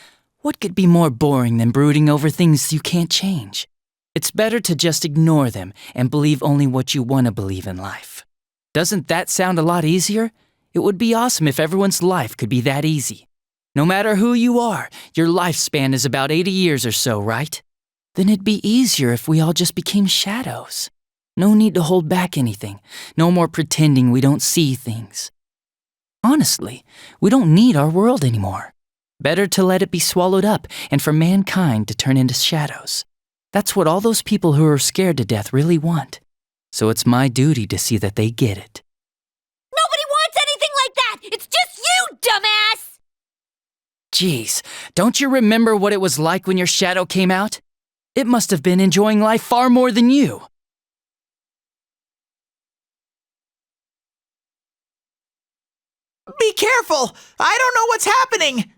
what could be more boring than brooding over things you can't change? It's better to just ignore them and believe only what you want to believe in life. Doesn't that sound a lot easier? It would be awesome if everyone's life could be that easy. No matter who you are, your lifespan is about 80 years or so, right? Then it'd be easier if we all just became shadows. No need to hold back anything. No more pretending we don't see things. Honestly, we don't need our world anymore. Better to let it be swallowed up and for mankind to turn into shadows. That's what all those people who are scared to death really want. So it's my duty to see that they get it. Nobody wants anything like that! It's just you, dumbass! Jeez, don't you remember what it was like when your shadow came out? It must have been enjoying life far more than you. Be careful! I don't know what's happening!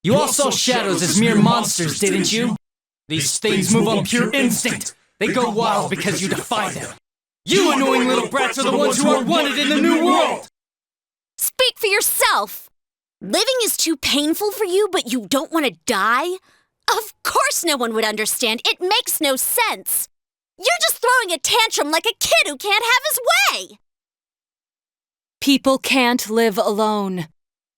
You all saw shadows as mere monsters, didn't you? These things move on pure instinct. They go wild because you defy them. You annoying little brats are the ones who are wanted in the new world! Speak for yourself! Living is too painful for you, but you don't want to die? Of course no one would understand. It makes no sense. You're just throwing a tantrum like a kid who can't have his way! People can't live alone.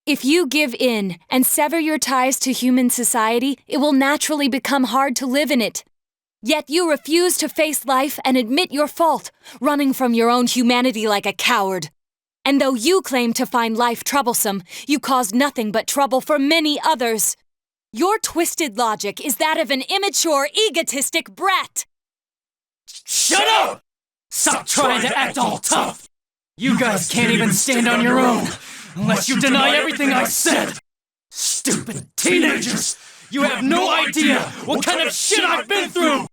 If you give in and sever your ties to human society, it will naturally become hard to live in it. Yet you refuse to face life and admit your fault, running from your own humanity like a coward. And though you claim to find life troublesome, you cause nothing but trouble for many others. Your twisted logic is that of an immature, egotistic brat. Shut up! Stop trying to act all tough! You guys can't even stand on your own, unless you deny everything I said! Stupid teenagers! You have no idea what kind of shit I've been through!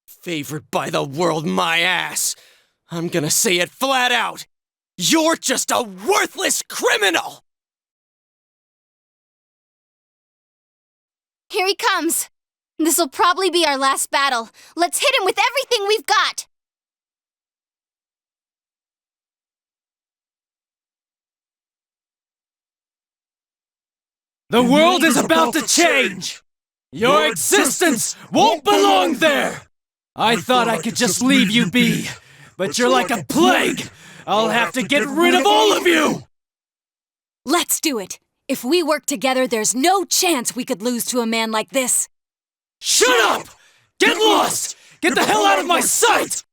Favored by the world, my ass! I'm gonna say it flat out! You're just a worthless criminal! Here he comes. This'll probably be our last battle. Let's hit him with everything we've got! The world is about to change! Your existence won't belong there! I thought I could just leave you be, but you're like a plague! I'll have to get rid of all of you! Let's do it. If we work together, there's no chance we could lose to a man like this. Shut up! Get lost! Get the hell out of my sight!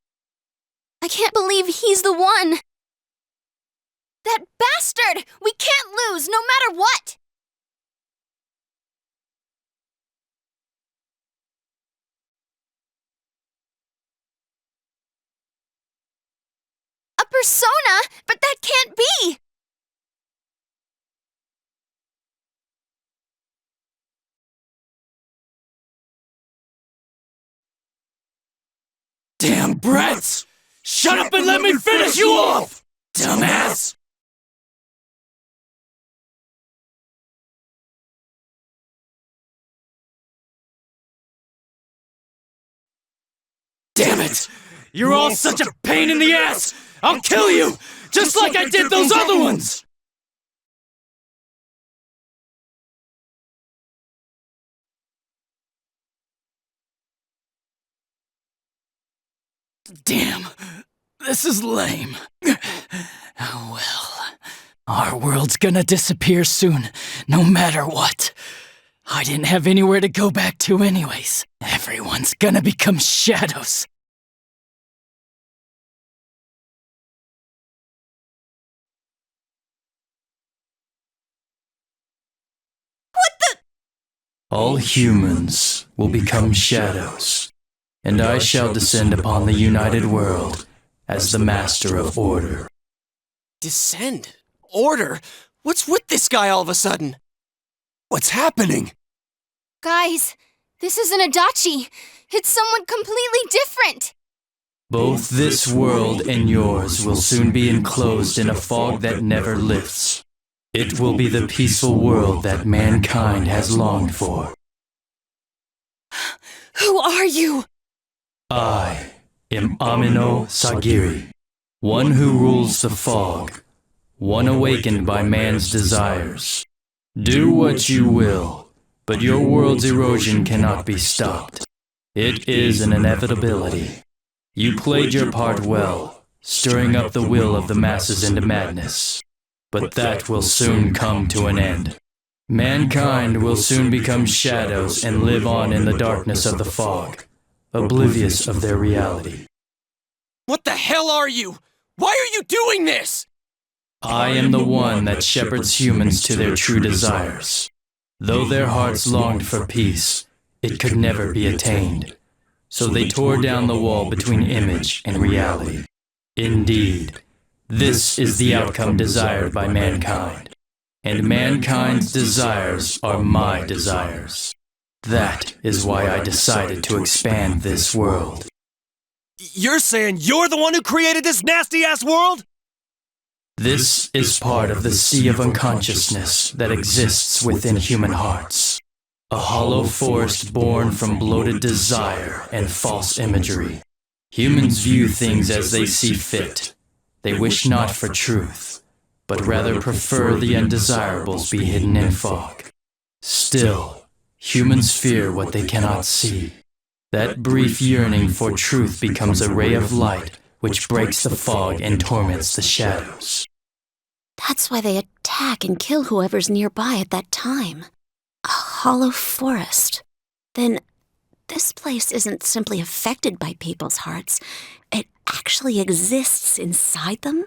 I can't believe he's the one. That bastard! We can't lose, no matter what! A persona? But that can't be! Damn brats! Shut up and let me finish you off! Dumbass! Damn it! You're all such a pain in the ass! I'll kill you! Just like I did those other ones! Damn, this is lame. Oh well, our world's gonna disappear soon, no matter what. I didn't have anywhere to go back to anyways. Everyone's gonna become shadows. All humans will become shadows, and I shall descend upon the united world as the master of order. Descend? Order? What's with this guy all of a sudden? What's happening? Guys, this isn't Adachi. It's someone completely different. Both this world and yours will soon be enclosed in a fog that never lifts. It will be the peaceful world that mankind has longed for. Who are you? I am Amino Sagiri, one who rules the fog, one awakened by man's desires. Do what you will, but your world's erosion cannot be stopped. It is an inevitability. You played your part well, stirring up the will of the masses into madness. But that will soon come to an end. Mankind will soon become shadows and live on in the darkness of the fog, oblivious of their reality. What the hell are you? Why are you doing this? I am the one that shepherds humans to their true desires. Though their hearts longed for peace, it could never be attained. So they tore down the wall between image and reality. Indeed, this is the outcome desired by mankind. And mankind's desires are my desires. That is why I decided to expand this world. You're saying you're the one who created this nasty-ass world? This is part of the sea of unconsciousness that exists within human hearts. A hollow forest born from bloated desire and false imagery. Humans view things as they see fit. They wish not for truth, but rather prefer the undesirables be hidden in fog. Still, humans fear what they cannot see. That brief yearning for truth becomes a ray of light which breaks the fog and torments the shadows. That's why they attack and kill whoever's nearby at that time. A hollow forest. Then this place isn't simply affected by people's hearts. It actually exists inside them?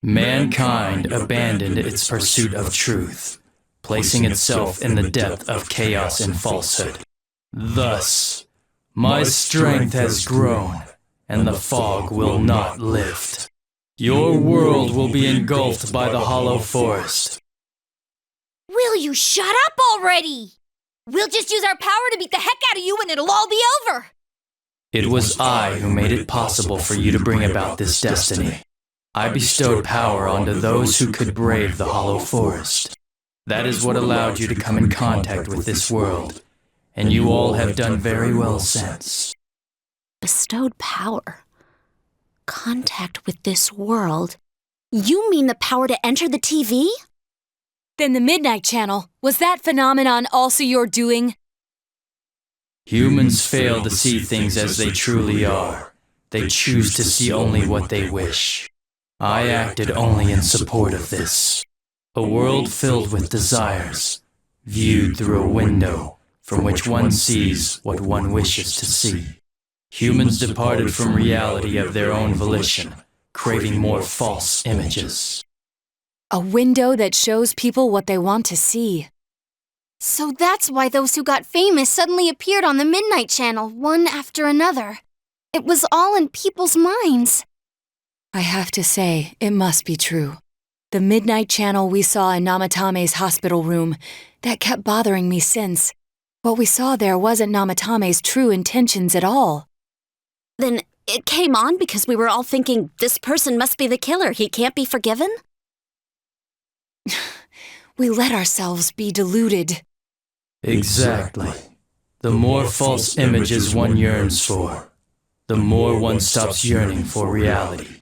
Mankind abandoned its pursuit of truth, placing itself in the depth of chaos and falsehood. Thus, my strength has grown, and the fog will not lift. Your world will be engulfed by the hollow forest. Will you shut up already? We'll just use our power to beat the heck out of you and it'll all be over. It was I who made it possible for you to bring about this destiny. I bestowed power onto those who could brave the hollow forest. That is what allowed you to come in contact with this world, and you all have done very well since. Bestowed power? Contact with this world? You mean the power to enter the TV? Then the Midnight Channel, was that phenomenon also your doing? Humans fail to see things as they truly are. They choose to see only what they wish. I acted only in support of this. A world filled with desires, viewed through a window from which one sees what one wishes to see. Humans departed from reality of their own volition, craving more false images. A window that shows people what they want to see. So that's why those who got famous suddenly appeared on the Midnight Channel, one after another. It was all in people's minds. I have to say, it must be true. The Midnight Channel we saw in Namatame's hospital room, that kept bothering me since. What we saw there wasn't Namatame's true intentions at all. Then it came on because we were all thinking, this person must be the killer, he can't be forgiven? We let ourselves be deluded. Exactly. The more false images one yearns for, the more one stops yearning for reality.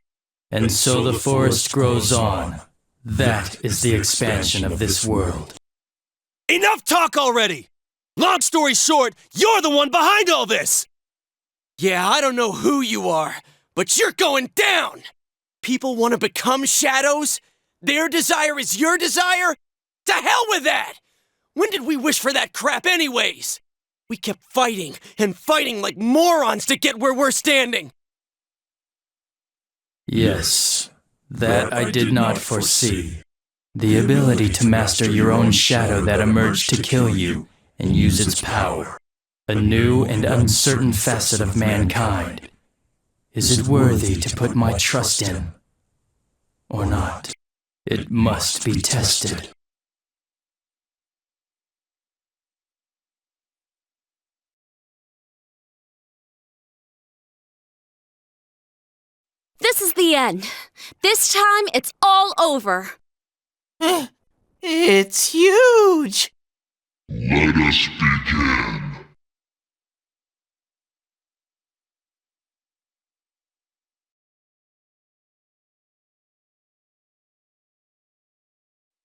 And so the forest grows on. That is the expansion of this world. Enough talk already! Long story short, you're the one behind all this! Yeah, I don't know who you are, but you're going down! People want to become shadows? Their desire is your desire? To hell with that! When did we wish for that crap anyways? We kept fighting and fighting like morons to get where we're standing. Yes, that I did not foresee. The ability to master your own shadow that emerged to kill you and use its power. A new and uncertain facet of mankind. Is it worthy to put my trust in? Or not? It must be tested. This is the end. This time, it's all over. It's huge! Let us begin.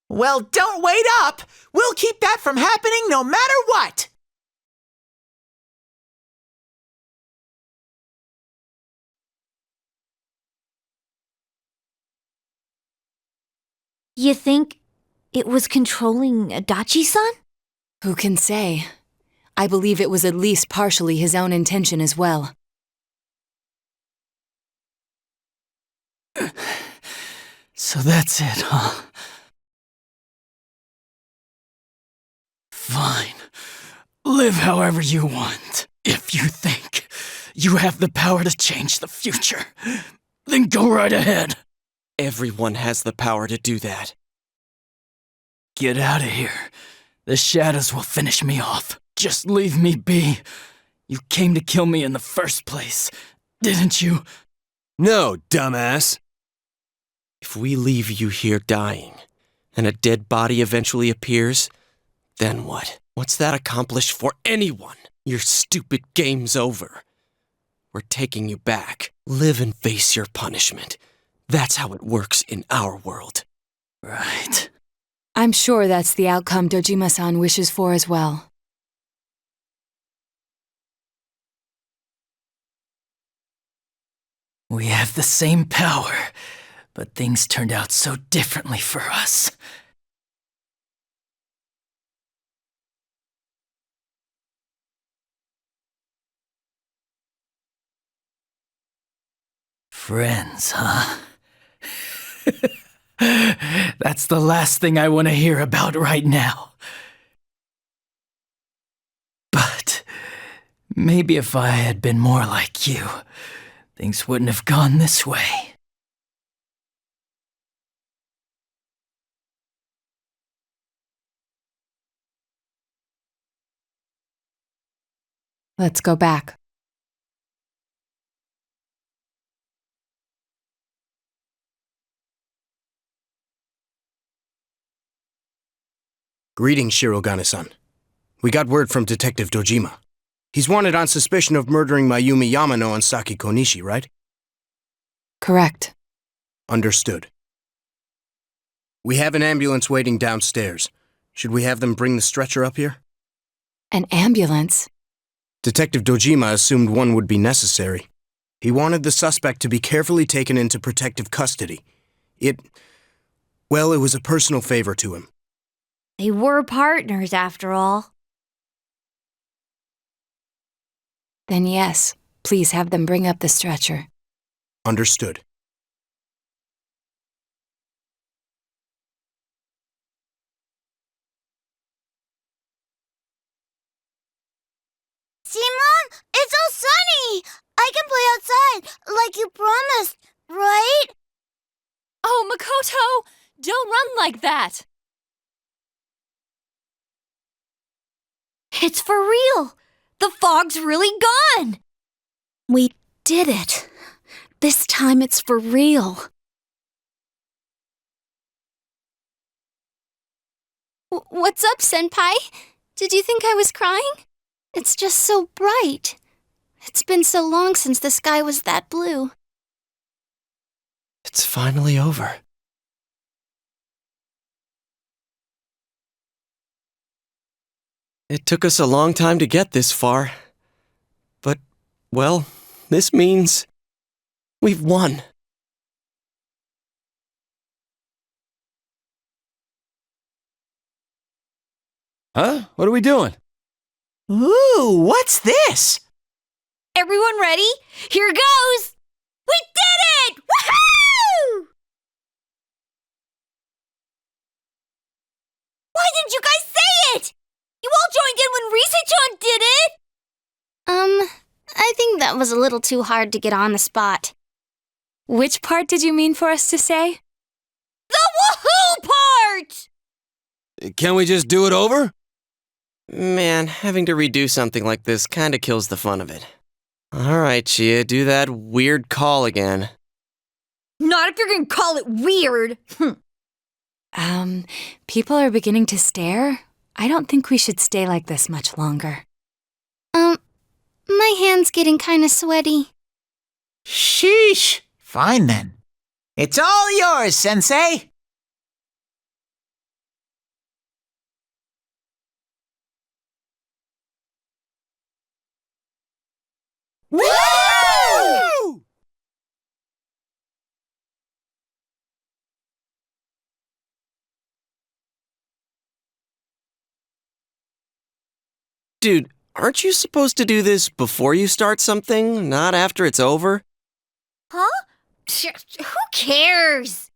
Well, don't wait up! We'll keep that from happening no matter what! You think it was controlling Adachi-san? Who can say? I believe it was at least partially his own intention as well. So that's it, huh? Fine. Live however you want. If you think you have the power to change the future, then go right ahead. Everyone has the power to do that. Get out of here. The shadows will finish me off. Just leave me be. You came to kill me in the first place, Didn't you? No, dumbass. If we leave you here dying, and a dead body eventually appears, then what? What's that accomplish for anyone? Your stupid game's over. We're taking you back. Live and face your punishment. That's how it works in our world. Right. I'm sure that's the outcome Dojima-san wishes for as well. We have the same power, but things turned out so differently for us. Friends, huh? That's the last thing I want to hear about right now. But maybe if I had been more like you, things wouldn't have gone this way. Let's go back. Greetings, Shirogane-san. We got word from Detective Dojima. He's wanted on suspicion of murdering Mayumi Yamano and Saki Konishi, right? Correct. Understood. We have an ambulance waiting downstairs. Should we have them bring the stretcher up here? An ambulance? Detective Dojima assumed one would be necessary. He wanted the suspect to be carefully taken into protective custody. It was a personal favor to him. They were partners, after all. Then yes, please have them bring up the stretcher. Understood. Simon, it's all sunny! I can play outside, like you promised, right? Oh, Makoto! Don't run like that! It's for real! The fog's really gone! We did it. This time it's for real. What's up, Senpai? Did you think I was crying? It's just so bright. It's been so long since the sky was that blue. It's finally over. It took us a long time to get this far. But, well, this means we've won. Huh? What are we doing? Ooh, what's this? Everyone ready? Here goes! We did it! Woohoo! Why didn't you guys say it? You all joined in when Risa-chan did it! I think that was a little too hard to get on the spot. Which part did you mean for us to say? The woohoo part! Can we just do it over? Man, having to redo something like this kinda kills the fun of it. Alright, Chia, do that weird call again. Not if you're gonna call it weird. People are beginning to stare. I don't think we should stay like this much longer. My hand's getting kinda sweaty. Sheesh. Fine then. It's all yours, Sensei. Woo! Dude, aren't you supposed to do this before you start something, not after it's over? Huh? Who cares?